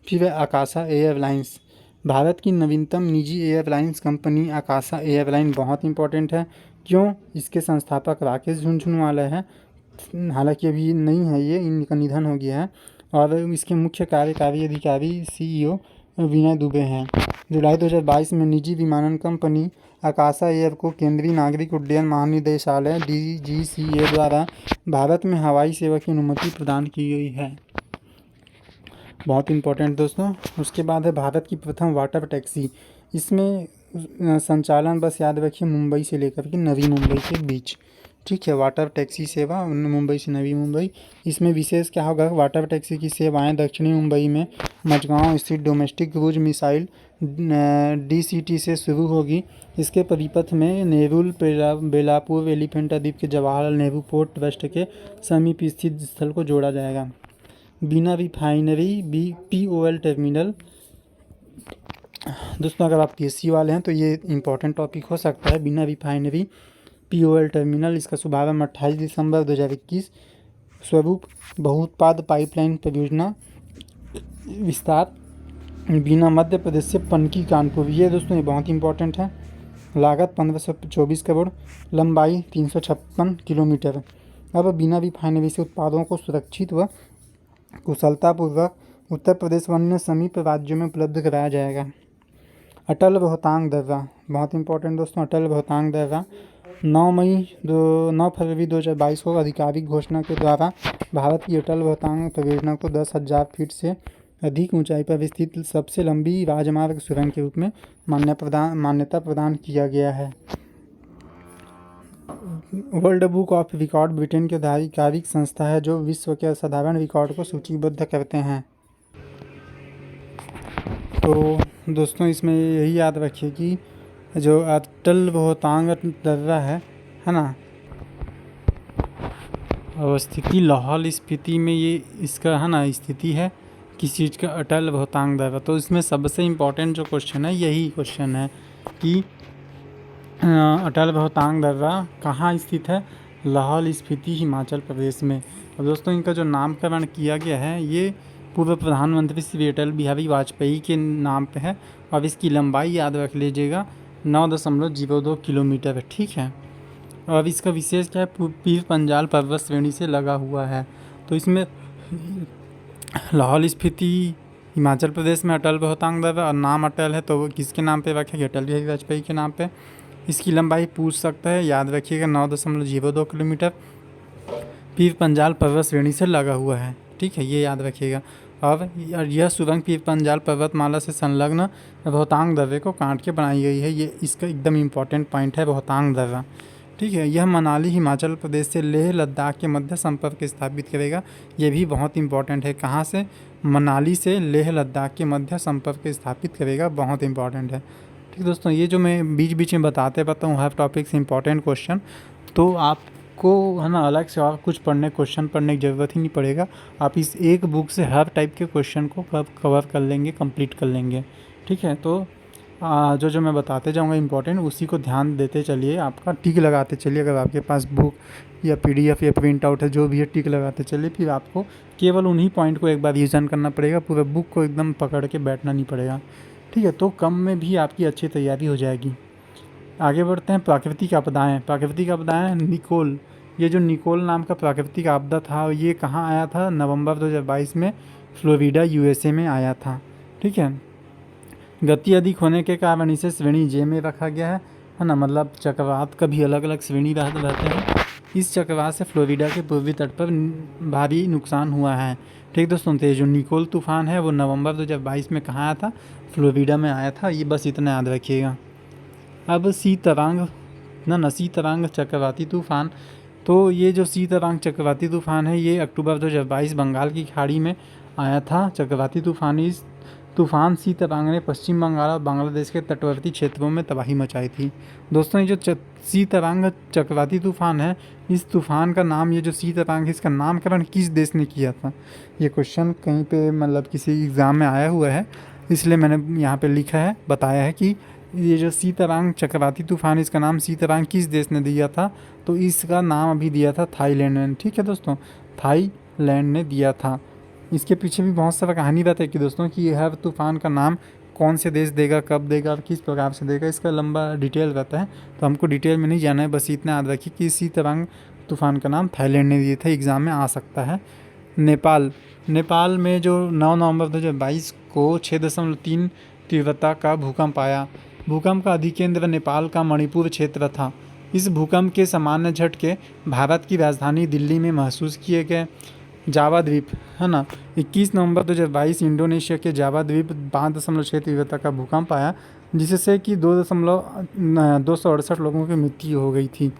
S1: फिर है आकाशा एयरलाइंस। भारत की नवीनतम निजी एयरलाइंस कंपनी आकाशा एयरलाइन बहुत इंपॉर्टेंट है। क्यों, इसके संस्थापक राकेश झुनझुनवाला है। हालांकि अभी नहीं है ये, इनका निधन हो गया है। और इसके मुख्य कार्यकारी अधिकारी CEO विनय दुबे हैं। जुलाई 2022 में निजी विमानन कंपनी आकाशा एयर को केंद्रीय नागरिक उड्डयन महानिदेशालय DGCA द्वारा भारत में हवाई सेवा की अनुमति प्रदान की गई है। बहुत इंपॉर्टेंट दोस्तों। उसके बाद है भारत की प्रथम वाटर टैक्सी। इसमें संचालन बस याद रखिए मुंबई से लेकर के नवी मुंबई के बीच, ठीक है। वाटर टैक्सी सेवा मुंबई से नवी मुंबई। इसमें विशेष क्या होगा, वाटर टैक्सी की सेवाएं दक्षिणी मुंबई में मझगांव स्थित डोमेस्टिक क्रूज मिसाइल DCT से शुरू होगी। इसके परिपथ में नेरुल बेलापुर एलिफेंटा द्वीप के जवाहरलाल नेहरू पोर्ट ट्रस्ट के समीप स्थित स्थल को जोड़ा जाएगा। बीना रिफाइनरी POL टर्मिनल। दोस्तों अगर आप PSC वाले हैं तो ये इंपॉर्टेंट टॉपिक हो सकता है। बीना रिफाइनरी POL टर्मिनल, इसका शुभारंभ 28 दिसंबर 2021। स्वरूप बहुउत्पाद पाइपलाइन परियोजना विस्तार बीना मध्य प्रदेश से पनकी कानपुर। ये दोस्तों ये बहुत इंपॉर्टेंट है। लागत 1524 करोड़, लंबाई 356 किलोमीटर। अब बीना रिफाइनरी से उत्पादों को सुरक्षित व कुशलतापूर्वक उत्तर प्रदेश व अन्य समीप राज्यों में उपलब्ध कराया जाएगा। अटल रोहतांग दर्रा, बहुत इंपॉर्टेंट दोस्तों। अटल रोहतांग दर्रा 9 फरवरी 2022 को आधिकारिक घोषणा के द्वारा भारत की अटल रोहतांग परियोजना को 10,000 फीट से अधिक ऊंचाई पर स्थित सबसे लंबी राजमार्ग सुरंग के रूप में मान्यता प्रदान किया गया है। World book of record Britain की आधिकारिक संस्था है जो विश्व के असाधारण रिकॉर्ड को सूचीबद्ध करते हैं। तो दोस्तों इसमें यही याद रखिए कि जो अटल रोहतांग दर्रा है ना, और स्थिति लाहौल स्पीति में ये इसका है ना स्थिति है किस चीज़ का, अटल रोहतांग दर्रा। तो इसमें सबसे इम्पोर्टेंट जो क्वेश्चन है यही क्वेश्चन है कि अटल रोहतांग दर्रा कहाँ स्थित है, लाहौल स्पीति हिमाचल प्रदेश में। और दोस्तों इनका जो नामकरण किया गया है ये पूर्व प्रधानमंत्री श्री अटल बिहारी वाजपेयी के नाम पे है। और इसकी लंबाई याद रख लीजिएगा 9.02 किलोमीटर है, ठीक है। और इसका विशेष क्या है, पीर पंजाल पर्वत श्रेणी से लगा हुआ है। तो इसमें लाहौल स्पीति हिमाचल प्रदेश में अटल रोहतांग दर्रा, और नाम अटल है तो वो किसके नाम पे रखा गया, अटल बिहारी वाजपेयी के नाम पे। इसकी लंबाई पूछ सकता है, याद रखिएगा 9.02 किलोमीटर, पीर पंजाल पर्वत श्रेणी से लगा हुआ है, ठीक है, ये याद रखिएगा। और यह सुरंग पीर पंजाल पर्वतमाला से संलग्न रोहतांग दर्रे को काट के बनाई गई है। ये इसका एकदम इम्पॉर्टेंट पॉइंट है रोहतांग दर्रा, ठीक है। यह मनाली हिमाचल प्रदेश से लेह लद्दाख के मध्य संपर्क स्थापित करेगा। ये भी बहुत इंपॉर्टेंट है, कहाँ से, मनाली से लेह लद्दाख के मध्य संपर्क स्थापित करेगा, बहुत इंपॉर्टेंट है, ठीक दोस्तों। ये जो मैं बीच बीच में बताते रहता हूँ हर टॉपिक से इंपॉर्टेंट क्वेश्चन, तो आपको है ना अलग से और कुछ क्वेश्चन पढ़ने की ज़रूरत ही नहीं पड़ेगा। आप इस एक बुक से हर टाइप के क्वेश्चन को कवर कर लेंगे, कंप्लीट कर लेंगे, ठीक है। तो जो मैं बताते जाऊंगा इंपॉर्टेंट, उसी को ध्यान देते चलिए, आपका टिक लगाते चलिए। अगर आपके पास बुक या PDF या प्रिंट आउट है, जो भी है टिक लगाते चलिए। फिर आपको केवल उन्हीं पॉइंट को एक बार रिविजन करना पड़ेगा, पूरे बुक को एकदम पकड़ के बैठना नहीं पड़ेगा, ठीक है। तो कम में भी आपकी अच्छी तैयारी हो जाएगी। आगे बढ़ते हैं। प्राकृतिक आपदाएँ। प्राकृतिक आपदाएँ निकोल, ये जो निकोल नाम का प्राकृतिक आपदा था ये कहाँ आया था, नवंबर 2022 में फ्लोरिडा USA में आया था, ठीक है। गति अधिक होने के कारण इसे श्रेणी J में रखा गया है ना, मतलब चक्रवात का भी अलग अलग श्रेणी रहते हैं। इस चक्रवात से फ्लोरिडा के पूर्वी तट पर भारी नुकसान हुआ है, ठीक दोस्तों। तो जो निकोल तूफान है वो नवंबर 2022 में कहाँ आया था, फ्लोरिडा में आया था। ये बस इतना याद रखिएगा। अब सीतरांग सीतरांग चक्रवाती तूफान। तो ये जो सीतरांग चक्रवाती तूफान है ये अक्टूबर 2022 बंगाल की खाड़ी में आया था। चक्रवाती तूफान सीतरांग ने पश्चिम बंगाल और बांग्लादेश के तटवर्ती क्षेत्रों में तबाही मचाई थी। दोस्तों ये जो सीतरांग चक्रवाती तूफान है, इस तूफान का नाम, ये जो सीतरांग है, इसका नामकरण किस देश ने किया था। ये क्वेश्चन कहीं पे मतलब किसी एग्ज़ाम में आया हुआ है, इसलिए मैंने यहाँ पे लिखा है, बताया है कि ये जो सीतरांग चक्रवाती तूफान, इसका नाम सीतरांग किस देश ने दिया था। तो इसका नाम अभी दिया था थाईलैंड ने, ठीक है दोस्तों, थाईलैंड ने दिया था। इसके पीछे भी बहुत सारा कहानी रहता है कि दोस्तों कि हर तूफ़ान का नाम कौन से देश देगा, कब देगा और किस प्रकार से देगा, इसका लंबा डिटेल रहता है। तो हमको डिटेल में नहीं जाना है, बस इतना याद रखिए कि सीतरांग तूफ़ान का नाम थाईलैंड ने दिया था, एग्ज़ाम में आ सकता है। नेपाल में जो 9 नवंबर 2022 को तीव्रता का भूकंप आया। भूकंप का अधिकेंद्र नेपाल का मणिपुर क्षेत्र था। इस भूकंप के सामान्य झटके भारत की राजधानी दिल्ली में महसूस किए गए। जावा द्वीप है ना, 21 नवंबर 2022 इंडोनेशिया के जावा द्वीप 5.6 तीव्रता का भूकंप आया, जिससे कि 2.268 लोगों की मृत्यु हो गई थी।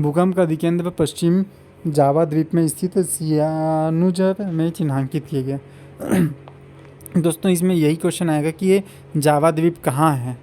S1: भूकंप का अधिकेंद्र पश्चिम जावा द्वीप में स्थित सियानुजर में चिन्हांकित किए गए। दोस्तों इसमें यही क्वेश्चन आएगा कि ये जावा द्वीप कहाँ है,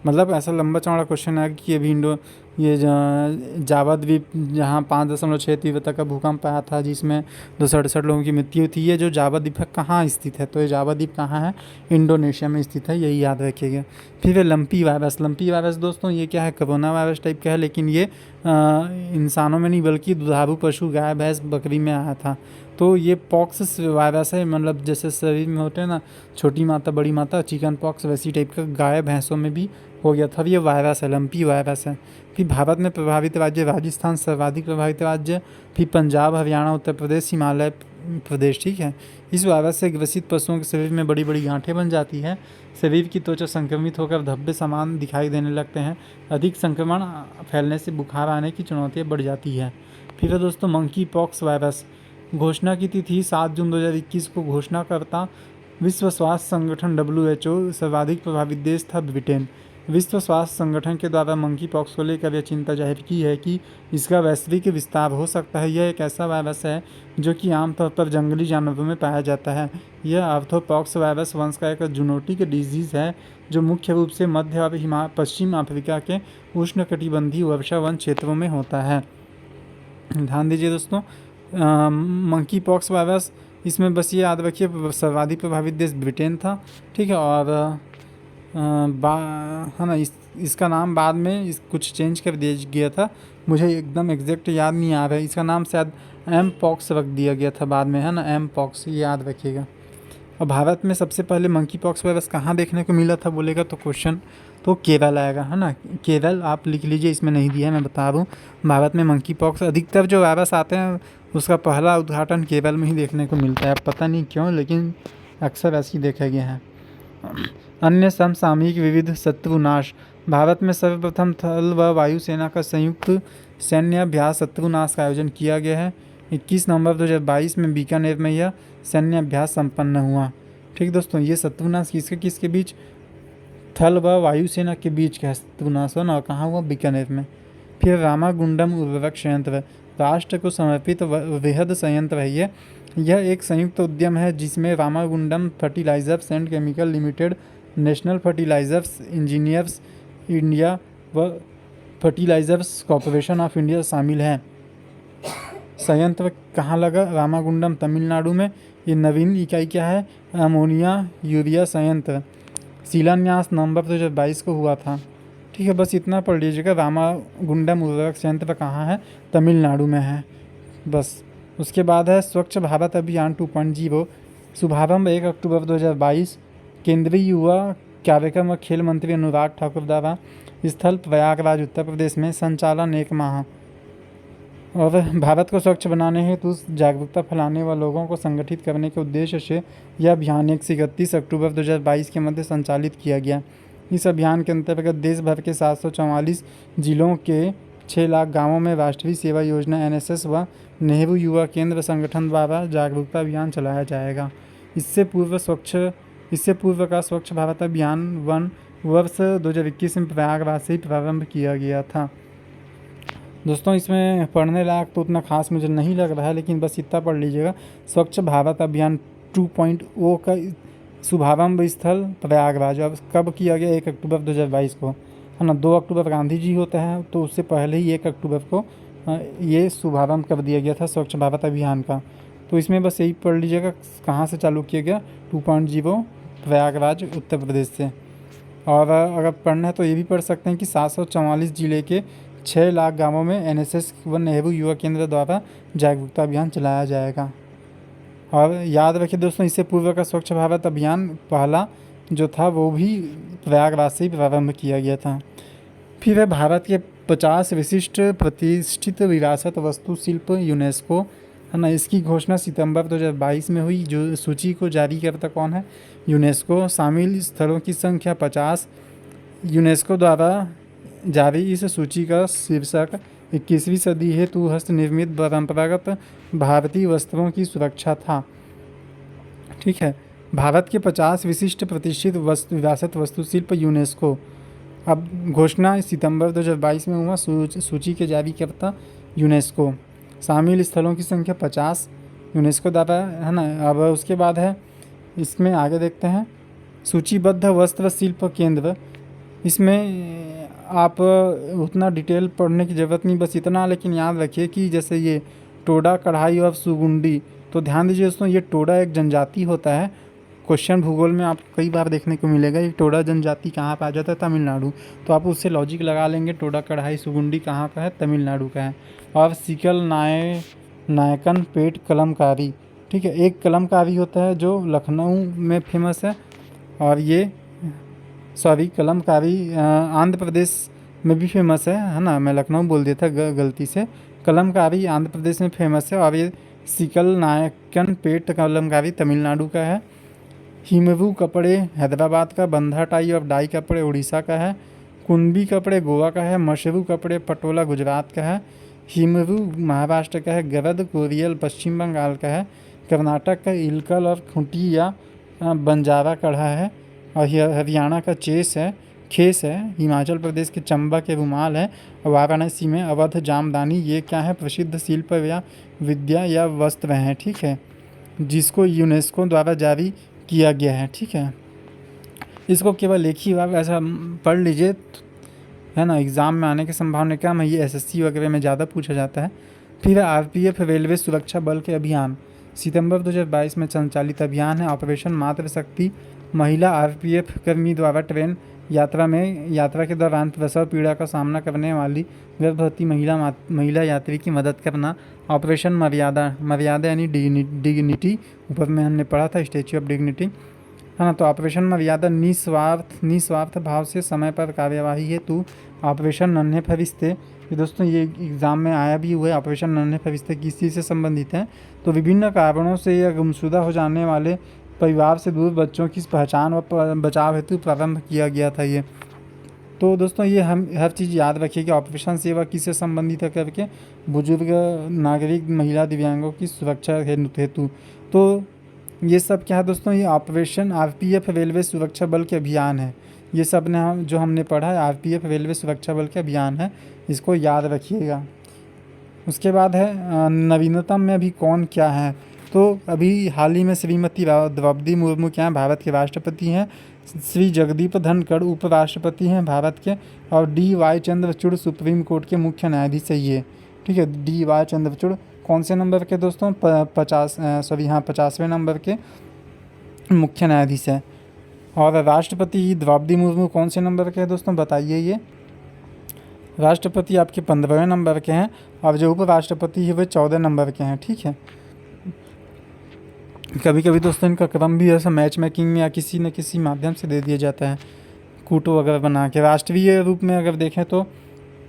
S1: मतलब ऐसा लंबा चौड़ा क्वेश्चन आएगा कि अभी ये जावा द्वीप जहाँ 5.6 तीव्रता का भूकंप आया था, जिसमें 268 लोगों की मृत्यु थी, ये जो जावा द्वीप है कहाँ स्थित है, तो ये जावा द्वीप कहाँ है, इंडोनेशिया में स्थित है, यही याद रखिएगा। फिर है लंपी वायरस। लंपी वायरस दोस्तों ये क्या है, कोरोना वायरस टाइप का है, लेकिन ये इंसानों में नहीं बल्कि दुधारू पशु गाय भैंस बकरी में आया था। तो ये पॉक्स वायरस है, मतलब जैसे शरीर में होते हैं ना छोटी माता बड़ी माता, चिकन पॉक्स वैसी टाइप का गाय भैंसों में भी हो गया था। ये वायरस है, लंपी वायरस है। फिर भारत में प्रभावित राज्य, राजस्थान सर्वाधिक प्रभावित राज्य, फिर पंजाब, हरियाणा, उत्तर प्रदेश, हिमालय प्रदेश। ठीक है, इस वायरस से ग्रसित पशुओं के शरीर में बड़ी बड़ी गांठें बन जाती है, शरीर की त्वचा संक्रमित होकर धब्बे समान दिखाई देने लगते हैं। अधिक संक्रमण फैलने से बुखार आने की चुनौतियाँ बढ़ जाती है। फिर है दोस्तों मंकी पॉक्स वायरस। घोषणा की तिथि 7 जून 2021 को घोषणाकर्ता विश्व स्वास्थ्य संगठन WHO। सर्वाधिक प्रभावित देश था ब्रिटेन। विश्व स्वास्थ्य संगठन के द्वारा मंकी पॉक्स को लेकर यह चिंता जाहिर की है कि इसका वैश्विक विस्तार हो सकता है। यह एक ऐसा वायरस है जो कि आमतौर पर जंगली जानवरों में पाया जाता है। यह आर्थ्रोपॉक्स वायरस वंश का एक जूनोटिक डिजीज़ है जो मुख्य रूप से मध्य और पश्चिम अफ्रीका के उष्णकटिबंधीय वर्षा वन क्षेत्रों में होता है। ध्यान दीजिए दोस्तों, मंकी पॉक्स वायरस, इसमें बस ये याद रखिए सर्वाधिक प्रभावित देश ब्रिटेन था। ठीक है, और है ना, इसका नाम बाद में कुछ चेंज कर दिया गया था, मुझे एकदम एग्जैक्ट याद नहीं आ रहा है। इसका नाम शायद एम पॉक्स रख दिया गया था बाद में, है ना, एम पॉक्स, ये याद रखिएगा। और भारत में सबसे पहले मंकी पॉक्स वायरस कहाँ देखने को मिला था बोलेगा तो क्वेश्चन तो केरल आएगा, है ना, केरल आप लिख लीजिए, इसमें नहीं दिया है, मैं बता दूँ। भारत में मंकी पॉक्स अधिकतर जो वायरस आते हैं उसका पहला उद्घाटन केरल में ही देखने को मिलता है, पता नहीं क्यों, लेकिन अक्सर ऐसे ही देखा गया है। अन्य समसामयिक विविध शत्रुनाश। भारत में सर्वप्रथम थल व वायुसेना का संयुक्त सैन्य अभ्यास शत्रुनाश का आयोजन किया गया है। 21 नवंबर 2022 में बीकानेर में यह सैन्य अभ्यास संपन्न हुआ। ठीक दोस्तों, ये शत्रुनाश किसके बीच, थल व वायुसेना के बीच का शत्रुनाश हो ना, कहाँ हुआ, बीकानेर में। फिर रामागुंडम उर्वरक संयंत्र, राष्ट्र को समर्पित वृहद संयंत्र है यह एक संयुक्त उद्यम है जिसमें Ramagundam fertilizers and chemical limited, national fertilizers engineers India व फर्टिलाइजर्स कॉरपोरेशन ऑफ इंडिया शामिल हैं। संयंत्र कहाँ लगा, रामागुंडम तमिलनाडु में। ये नवीन इकाई क्या है, अमोनिया यूरिया संयंत्र। शिलान्यास नवंबर 2022 को हुआ था। ठीक है, बस इतना पढ़ लीजिएगा, रामागुंडम उर्वरक संयंत्र कहाँ है, तमिलनाडु में है, बस। उसके बाद है स्वच्छ भारत अभियान 2.0, शुभारंभ 1 अक्टूबर 2022। केंद्रीय युवा कार्यक्रम व खेल मंत्री अनुराग ठाकुर द्वारा स्थल प्रयागराज उत्तर प्रदेश में, संचालन 1 माह। और भारत को स्वच्छ बनाने हेतु जागरूकता फैलाने व लोगों को संगठित करने के उद्देश्य से यह अभियान 1 से 31 अक्टूबर 2022 के मध्य संचालित किया गया। इस अभियान के अंतर्गत देश भर के 744 जिलों के 6 लाख गाँवों में राष्ट्रीय सेवा योजना NSS व नेहरू युवा केंद्र संगठन द्वारा जागरूकता अभियान चलाया जाएगा। इससे पूर्व का स्वच्छ भारत अभियान वर्ष 2021 में प्रयागराज से ही प्रारंभ किया गया था। दोस्तों इसमें पढ़ने लायक तो उतना खास मुझे नहीं लग रहा है, लेकिन बस इतना पढ़ लीजिएगा, स्वच्छ भारत अभियान 2.0 का शुभारंभ स्थल प्रयागराज। अब कब किया गया, 1 अक्टूबर 2022 को, है ना। 2 अक्टूबर गांधी जी होते हैं, तो उससे पहले ही 1 अक्टूबर को ये शुभारंभ कर दिया गया था स्वच्छ भारत अभियान का। तो इसमें बस यही पढ़ लीजिएगा कहाँ से चालू किया गया, 2.0 प्रयागराज उत्तर प्रदेश से। और अगर पढ़ना है तो ये भी पढ़ सकते हैं कि 744 जिले के 6 लाख गाँवों में NSS व नेहरू युवा केंद्र द्वारा जागरूकता अभियान चलाया जाएगा। और याद रखिए दोस्तों, इससे पूर्व का स्वच्छ भारत अभियान पहला जो था वो भी प्रयागराज से ही प्रारंभ किया गया था। फिर है भारत के 50 विशिष्ट प्रतिष्ठित विरासत वस्तु शिल्प यूनेस्को है ना। इसकी घोषणा सितंबर 2022 में हुई। जो सूची को जारी करता कौन है? यूनेस्को। शामिल स्थलों की संख्या 50। यूनेस्को द्वारा जारी इस सूची का शीर्षक 21वीं सदी हेतु हस्त निर्मित परंपरागत भारतीय वस्त्रों की सुरक्षा था। ठीक है। भारत के 50 विशिष्ट प्रतिष्ठित वस्तु विरासत वास्तुशिल्प यूनेस्को। अब घोषणा सितंबर 2022 में हुआ। सूची के जारी करता यूनेस्को। शामिल स्थलों की संख्या 50 यूनेस्को द्वारा, है ना। अब उसके बाद है, इसमें आगे देखते हैं, सूचीबद्ध वस्त्र शिल्प केंद्र। इसमें आप उतना डिटेल पढ़ने की ज़रूरत नहीं, बस इतना लेकिन याद रखिए कि जैसे ये टोडा, कढ़ाई और सुगुंडी, तो ध्यान दीजिए दोस्तों, ये टोडा एक जनजाति होता है। क्वेश्चन भूगोल में आपको कई बार देखने को मिलेगा। ये टोडा जनजाति कहाँ पर आ जाता है? तमिलनाडु। तो आप उससे लॉजिक लगा लेंगे, टोडा, कढ़ाई, सुगुंडी कहाँ का है? तमिलनाडु का है। और सिकल, नायकन, पेट कलमकारी। ठीक है। एक कलमकारी होता है जो लखनऊ में फेमस है, और ये कलमकारी आंध्र प्रदेश में भी फेमस है ना। मैं लखनऊ बोल दिया था गलती से। कलमकारी आंध्र प्रदेश में फेमस है, और ये सिकल, नायकन, पेट कलमकारी तमिलनाडु का है। हिमरू कपड़े हैदराबाद का। बंधा टाई और डाई कपड़े उड़ीसा का है। कुंबी कपड़े गोवा का है। मशरू कपड़े पटोला गुजरात का है। हिमरू महाराष्ट्र का है। गरद कोरियल पश्चिम बंगाल का है। कर्नाटक का इलकल और खूंटी या बंजारा कढ़ा है। और हरियाणा का खेस है। हिमाचल प्रदेश के चंबा के रुमाल है। और वाराणसी में अवध जामदानी। ये क्या है? प्रसिद्ध शिल्प या विद्या या वस्त्र हैं। ठीक है, जिसको यूनेस्को द्वारा जारी किया गया है। ठीक है, इसको केवल एक ही बार ऐसा पढ़ लीजिए, है ना। एग्ज़ाम में आने की संभावना कम है। ये एसएससी वगैरह में ज़्यादा पूछा जाता है। फिर आरपीएफ रेलवे सुरक्षा बल के अभियान। सितंबर 2022 में संचालित अभियान है। ऑपरेशन मातृशक्ति। महिला आरपीएफ कर्मी द्वारा ट्रेन यात्रा के दौरान प्रसव पीड़ा का सामना करने वाली गर्भवती महिला यात्री की मदद करना। ऑपरेशन मर्यादा यानी डिग्निटी, ऊपर में हमने पढ़ा था, स्टैच्यू ऑफ डिग्निटी, है ना। तो ऑपरेशन मर्यादा निस्वार्थ भाव से समय पर कार्यवाही हेतु ऑपरेशन नन्हे फरिश्ते। ये दोस्तों ये एग्ज़ाम में आया भी हुआ है। ऑपरेशन नन्हे फरिश्ते किस चीज़ से संबंधित है? तो विभिन्न कारणों से या गुमशुदा हो जाने वाले परिवार से दूर बच्चों की पहचान व बचाव हेतु प्रारंभ किया गया था ये। तो दोस्तों ये हम हर चीज़ याद रखिए कि ऑपरेशन सेवा किससे संबंधित है करके, बुजुर्ग, नागरिक, महिला, दिव्यांगों की सुरक्षा हेतु। तो ये सब क्या है दोस्तों? ये ऑपरेशन आरपीएफ रेलवे सुरक्षा बल के अभियान है। ये सब ने जो हमने पढ़ा है आरपीएफ रेलवे सुरक्षा बल के अभियान है, इसको याद रखिएगा। उसके बाद है नवीनतम में अभी कौन क्या है? तो अभी हाल ही में श्रीमती द्रौपदी मुर्मू क्या हैं? भारत के राष्ट्रपति हैं। श्री जगदीप धनखड़ उपराष्ट्रपति हैं भारत के। और डी.वाई. चंद्रचूड़ सुप्रीम कोर्ट के मुख्य न्यायाधीश है ये। ठीक है, डी.वाई. चंद्रचूड़ कौन से नंबर के दोस्तों? 50वें नंबर के मुख्य न्यायाधीश है। और राष्ट्रपति द्रौपदी मुर्मू कौन से नंबर के हैं दोस्तों? बताइए। ये राष्ट्रपति आपके 15वें नंबर के हैं, और जो उपराष्ट्रपति है वे 14 नंबर के हैं। ठीक है, कभी कभी दोस्तों इनका क्रम भी ऐसा मैच मेकिंग में या किसी न किसी माध्यम से दे दिया जाता है, कूटो वगैरह बना के। राष्ट्रीय रूप में अगर देखें तो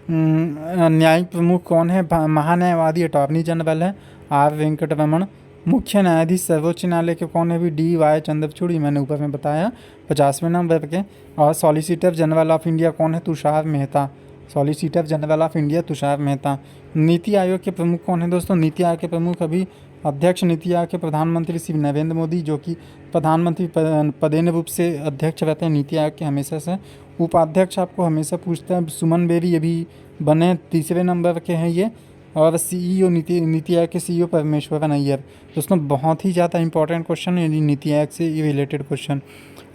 S1: न्यायिक प्रमुख कौन है? महान्यायवादी अटॉर्नी जनरल है आर वेंकटरमण। मुख्य न्यायाधीश सर्वोच्च न्यायालय के कौन है? भी डी.वाई. चंद्रचूड़, मैंने ऊपर में बताया, 50वें नंबर के। और सॉलिसिटर जनरल ऑफ इंडिया कौन है? Tushar Mehta. Solicitor general of India Tushar Mehta. NITI Aayog के प्रमुख कौन है दोस्तों? नीति आयोग के प्रमुख अभी अध्यक्ष नीति आयोग के प्रधानमंत्री श्री नरेंद्र मोदी, जो कि प्रधानमंत्री पदेन रूप से अध्यक्ष रहते हैं नीति आयोग के हमेशा से। उपाध्यक्ष आपको हमेशा पूछता है, सुमन बेरी, ये भी बने 3रे नंबर के हैं ये। और सीईओ नीति आयोग के सीईओ परमेश्वरन अय्यर। दोस्तों बहुत ही ज़्यादा इंपॉर्टेंट क्वेश्चन है नीति आयोग से रिलेटेड क्वेश्चन।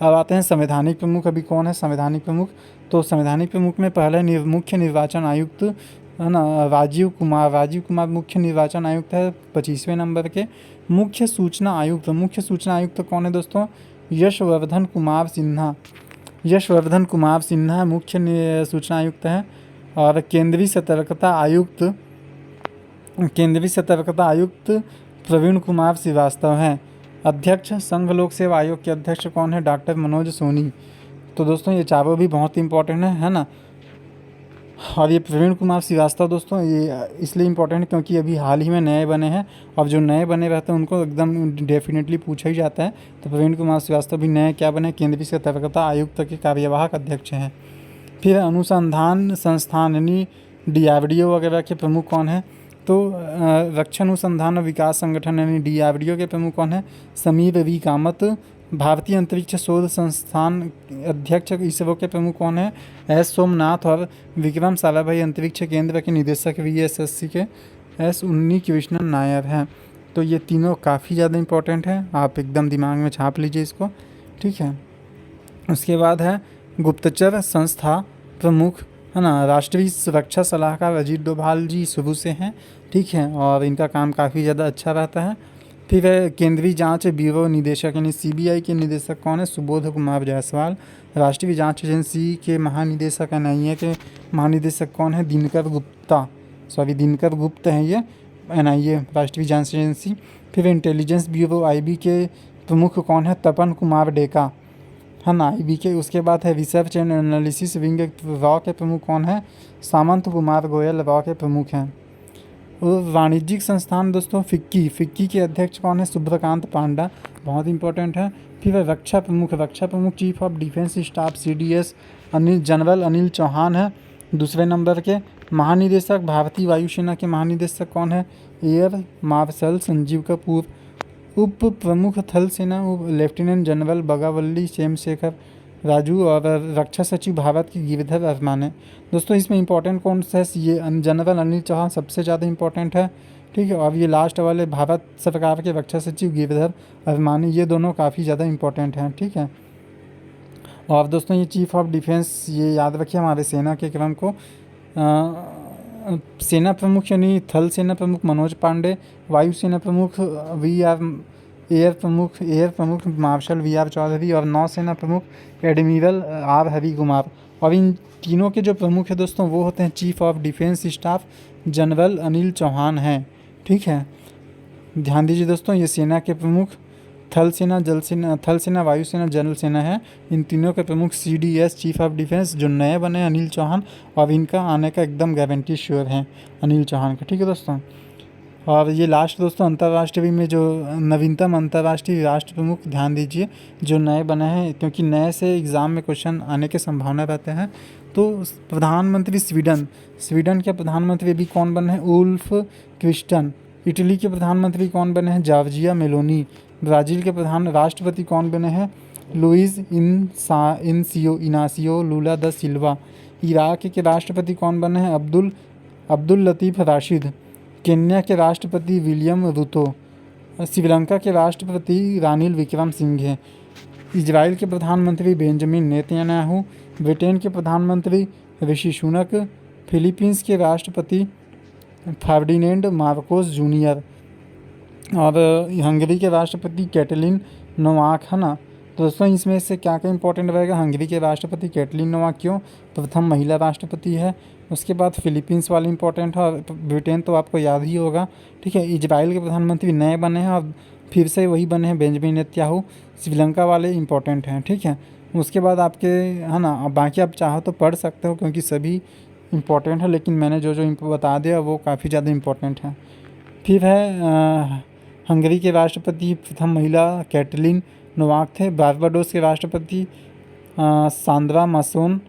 S1: अब आते हैं संवैधानिक प्रमुख। अभी कौन है संवैधानिक प्रमुख? तो संवैधानिक प्रमुख में पहले मुख्य निर्वाचन आयुक्त, है ना, राजीव कुमार मुख्य निर्वाचन आयुक्त है 25वें नंबर के। मुख्य सूचना आयुक्त कौन है दोस्तों? यशवर्धन कुमार सिन्हा मुख्य सूचना आयुक्त है। और केंद्रीय सतर्कता आयुक्त प्रवीण कुमार श्रीवास्तव हैं। अध्यक्ष संघ लोक सेवा आयोग के अध्यक्ष कौन है? डॉक्टर मनोज सोनी। तो दोस्तों ये चारों भी बहुत इंपॉर्टेंट है ना। और ये प्रवीण कुमार श्रीवास्तव दोस्तों ये इसलिए इम्पोर्टेंट है क्योंकि अभी हाल ही में नए बने हैं, और जो नए बने रहते हैं उनको एकदम डेफिनेटली पूछा ही जाता है। तो प्रवीण कुमार श्रीवास्तव भी नए क्या बने, केंद्रीय सतर्कता आयुक्त के कार्यवाहक अध्यक्ष हैं। फिर अनुसंधान संस्थान यानी DRDO वगैरह के प्रमुख कौन है, तो रक्षा अनुसंधान और विकास संगठन यानी DRDO के प्रमुख कौन है, समीर वी कामत। भारतीय अंतरिक्ष शोध संस्थान अध्यक्ष इसरो के प्रमुख कौन है, एस सोमनाथ। और विक्रम साराभाई अंतरिक्ष केंद्र के निदेशक VSSC के S उन्नी कृष्णन नायर हैं। तो ये तीनों काफ़ी ज़्यादा इम्पोर्टेंट हैं, आप एकदम दिमाग में छाप लीजिए इसको, ठीक है। उसके बाद है गुप्तचर संस्था प्रमुख, है ना, राष्ट्रीय सुरक्षा सलाहकार अजीत डोभाल जी शुरू से हैं, ठीक है, और इनका काम काफ़ी ज़्यादा अच्छा रहता है। फिर है केंद्रीय जांच ब्यूरो निदेशक यानी CBI के निदेशक कौन है, सुबोध कुमार जायसवाल। राष्ट्रीय जांच एजेंसी के महानिदेशक NIA के महानिदेशक कौन है, दिनकर गुप्त हैं ये, NIA राष्ट्रीय जांच एजेंसी। फिर इंटेलिजेंस ब्यूरो IB के प्रमुख कौन है, तपन कुमार डेका, है ना, IB के। उसके बाद है research and analysis wing raw के प्रमुख कौन है, सामंत कुमार गोयल रॉ के प्रमुख हैं। और वाणिज्यिक संस्थान दोस्तों फिक्की के अध्यक्ष कौन है, सुब्रकांत पांडा, बहुत इंपॉर्टेंट है। फिर रक्षा प्रमुख chief of defence staff CDS general Anil Chauhan है दूसरे नंबर के। महानिदेशक भारतीय वायुसेना के महानिदेशक कौन है, एयर मार्शल संजीव कपूर। उप प्रमुख थल सेना लेफ्टिनेंट जनरल बगावली चेमशेखर राजू। और रक्षा सचिव भारत की गिरधर अरमान है। दोस्तों इसमें इंपॉर्टेंट कौन सा है, ये जनरल अनिल चौहान सबसे ज़्यादा इंपॉर्टेंट है, ठीक है। और ये लास्ट वाले भारत सरकार के रक्षा सचिव गिरधर अरमानी, ये दोनों काफ़ी ज़्यादा इंपॉर्टेंट हैं, ठीक है। और दोस्तों ये चीफ ऑफ डिफेंस, ये याद रखिए हमारे सेना के क्रम को। सेना प्रमुख यानी थल सेना प्रमुख मनोज पांडे, वायुसेना प्रमुख एयर प्रमुख मार्शल VR चौधरी, और नौसेना प्रमुख एडमिरल R हरि कुमार। और इन तीनों के जो प्रमुख है दोस्तों वो होते हैं chief of defence staff general Anil Chauhan हैं, ठीक है। ध्यान दीजिए दोस्तों, ये सेना के प्रमुख थल सेना वायुसेना जल सेना है, इन तीनों के प्रमुख CDS चीफ ऑफ डिफेंस जो नए बने अनिल चौहान, और इनका आने का एकदम गारंटी श्योर है अनिल चौहान का, ठीक है दोस्तों। और ये लास्ट दोस्तों अंतर्राष्ट्रीय में जो नवीनतम अंतर्राष्ट्रीय राष्ट्र प्रमुख, ध्यान दीजिए जो नए बने हैं, क्योंकि नए से एग्ज़ाम में क्वेश्चन आने के संभावना रहते हैं। तो प्रधानमंत्री स्वीडन के प्रधानमंत्री भी कौन बने हैं, उल्फ क्रिस्टन। इटली के प्रधानमंत्री कौन बने हैं, जॉर्जिया मेलोनी। ब्राज़ील के प्रधान राष्ट्रपति कौन बने हैं, लुइस इनासियो लूला दा सिल्वा। इराक के राष्ट्रपति कौन बने हैं, अब्दुल लतीफ़ राशिद। केन्या के राष्ट्रपति विलियम रूतो। श्रीलंका के राष्ट्रपति रानिल विक्रमसिंघे। इजराइल के प्रधानमंत्री बेंजामिन नेतन्याहू। ब्रिटेन के प्रधानमंत्री ऋषि सुनक। फिलीपींस के राष्ट्रपति फर्डिनेंड मार्कोस जूनियर। और हंगरी के राष्ट्रपति कैटलिन नोवाक, है ना। तो दोस्तों इसमें से क्या क्या इंपॉर्टेंट रहेगा, हंगरी के राष्ट्रपति कैटलिन नोवाक क्यों, प्रथम महिला राष्ट्रपति है। उसके बाद फिलीपींस वाले इंपॉर्टेंट है, और ब्रिटेन तो आपको याद ही होगा, ठीक है। इजराइल के प्रधानमंत्री नए बने हैं और फिर से वही बने हैं बेंजामिन नेतन्याहू। श्रीलंका वाले इंपॉर्टेंट हैं, ठीक है। उसके बाद आपके, है ना, बाकी आप चाहो तो पढ़ सकते हो क्योंकि सभी इम्पोर्टेंट है, लेकिन मैंने जो बता दिया वो काफ़ी ज़्यादा इम्पोर्टेंट है। फिर है हंगरी के राष्ट्रपति प्रथम महिला कैटलिन नोवाक थे। बारबाडोस के राष्ट्रपति सांद्रा मासोन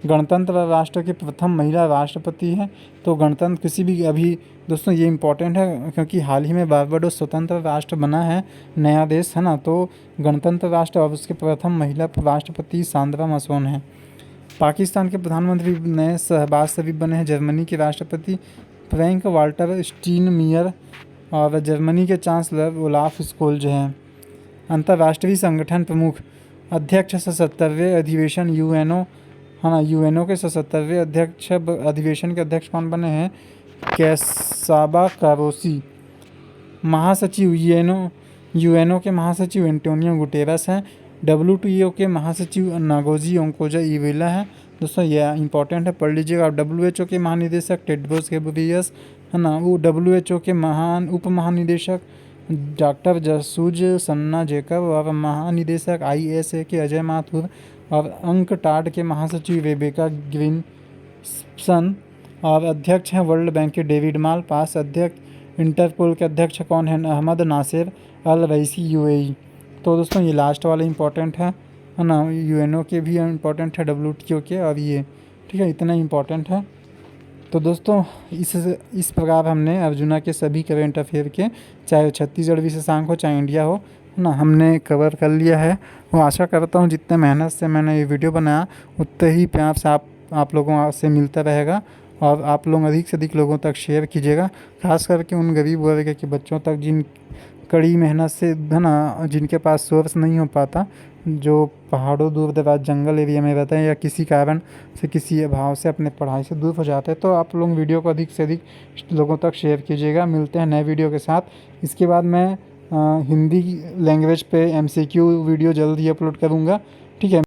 S1: गणतंत्र राष्ट्र के प्रथम महिला राष्ट्रपति हैं। तो गणतंत्र किसी भी, अभी दोस्तों ये इम्पोर्टेंट है क्योंकि हाल ही में बारबाडोस स्वतंत्र राष्ट्र बना है, नया देश, है ना। तो गणतंत्र राष्ट्र और उसके प्रथम महिला राष्ट्रपति सांद्रा मासोन हैं। पाकिस्तान के प्रधानमंत्री नए शहबाज शरीफ बने हैं। जर्मनी के राष्ट्रपति फ्रैंक वाल्टर स्टीनमियर। और जर्मनी के चांसलर ओलाफ स्कोल्ज हैं। अंतर्राष्ट्रीय संगठन प्रमुख अध्यक्ष 77वें अधिवेशन UNO, है ना, UNO के 77वें अधिवेशन के अध्यक्ष कौन बने हैं, कैसाबा कारोसी। महासचिव UNO के महासचिव एंटोनियो गुटेरस हैं। WTO के महासचिव नागोजी ओंकोजा-इवेला हैं। दोस्तों ये इंपॉर्टेंट है, पढ़ लीजिएगा। WHO के महानिदेशक टेड्रोस घेब्रेयेसस, है ना, वो WHO के उप महानिदेशक डॉक्टर जसूज सन्ना जेकब। और महानिदेशक ISA के अजय माथुर। और अंकटाड के महासचिव रेबेका सन और अध्यक्ष हैं वर्ल्ड बैंक के डेविड माल पास। अध्यक्ष इंटरपोल के अध्यक्ष कौन है? अहमद नासिर अल रईसी यूएई। तो दोस्तों ये लास्ट वाले इंपॉर्टेंट है ना, यूएनओ के भी इम्पोर्टेंट है, डब्ल्यूटीओ के, और ये ठीक है, इतना इम्पोर्टेंट है। तो दोस्तों इस प्रकार हमने अर्जुना के सभी करेंट अफेयर के, चाहे छत्तीसगढ़ विशेषांक हो चाहे इंडिया हो, है ना, हमने कवर कर लिया है। वो आशा करता हूँ जितने मेहनत से मैंने ये वीडियो बनाया उतने ही प्यार से आप लोगों से मिलता रहेगा, और आप लोग अधिक से अधिक लोगों तक शेयर कीजिएगा, खास करके उन गरीब वर्ग के बच्चों तक जिन कड़ी मेहनत से, है ना, जिनके पास सोर्स नहीं हो पाता, जो पहाड़ों दूर दराज जंगल एरिया में रहते हैं या किसी कारण से किसी अभाव से अपने पढ़ाई से दूर हो जाते हैं। तो आप लोग वीडियो को अधिक से अधिक लोगों तक शेयर कीजिएगा। मिलते हैं नए वीडियो के साथ। इसके बाद मैं हिंदी लैंग्वेज पे MCQ वीडियो जल्द ही अपलोड करूँगा। ठीक है।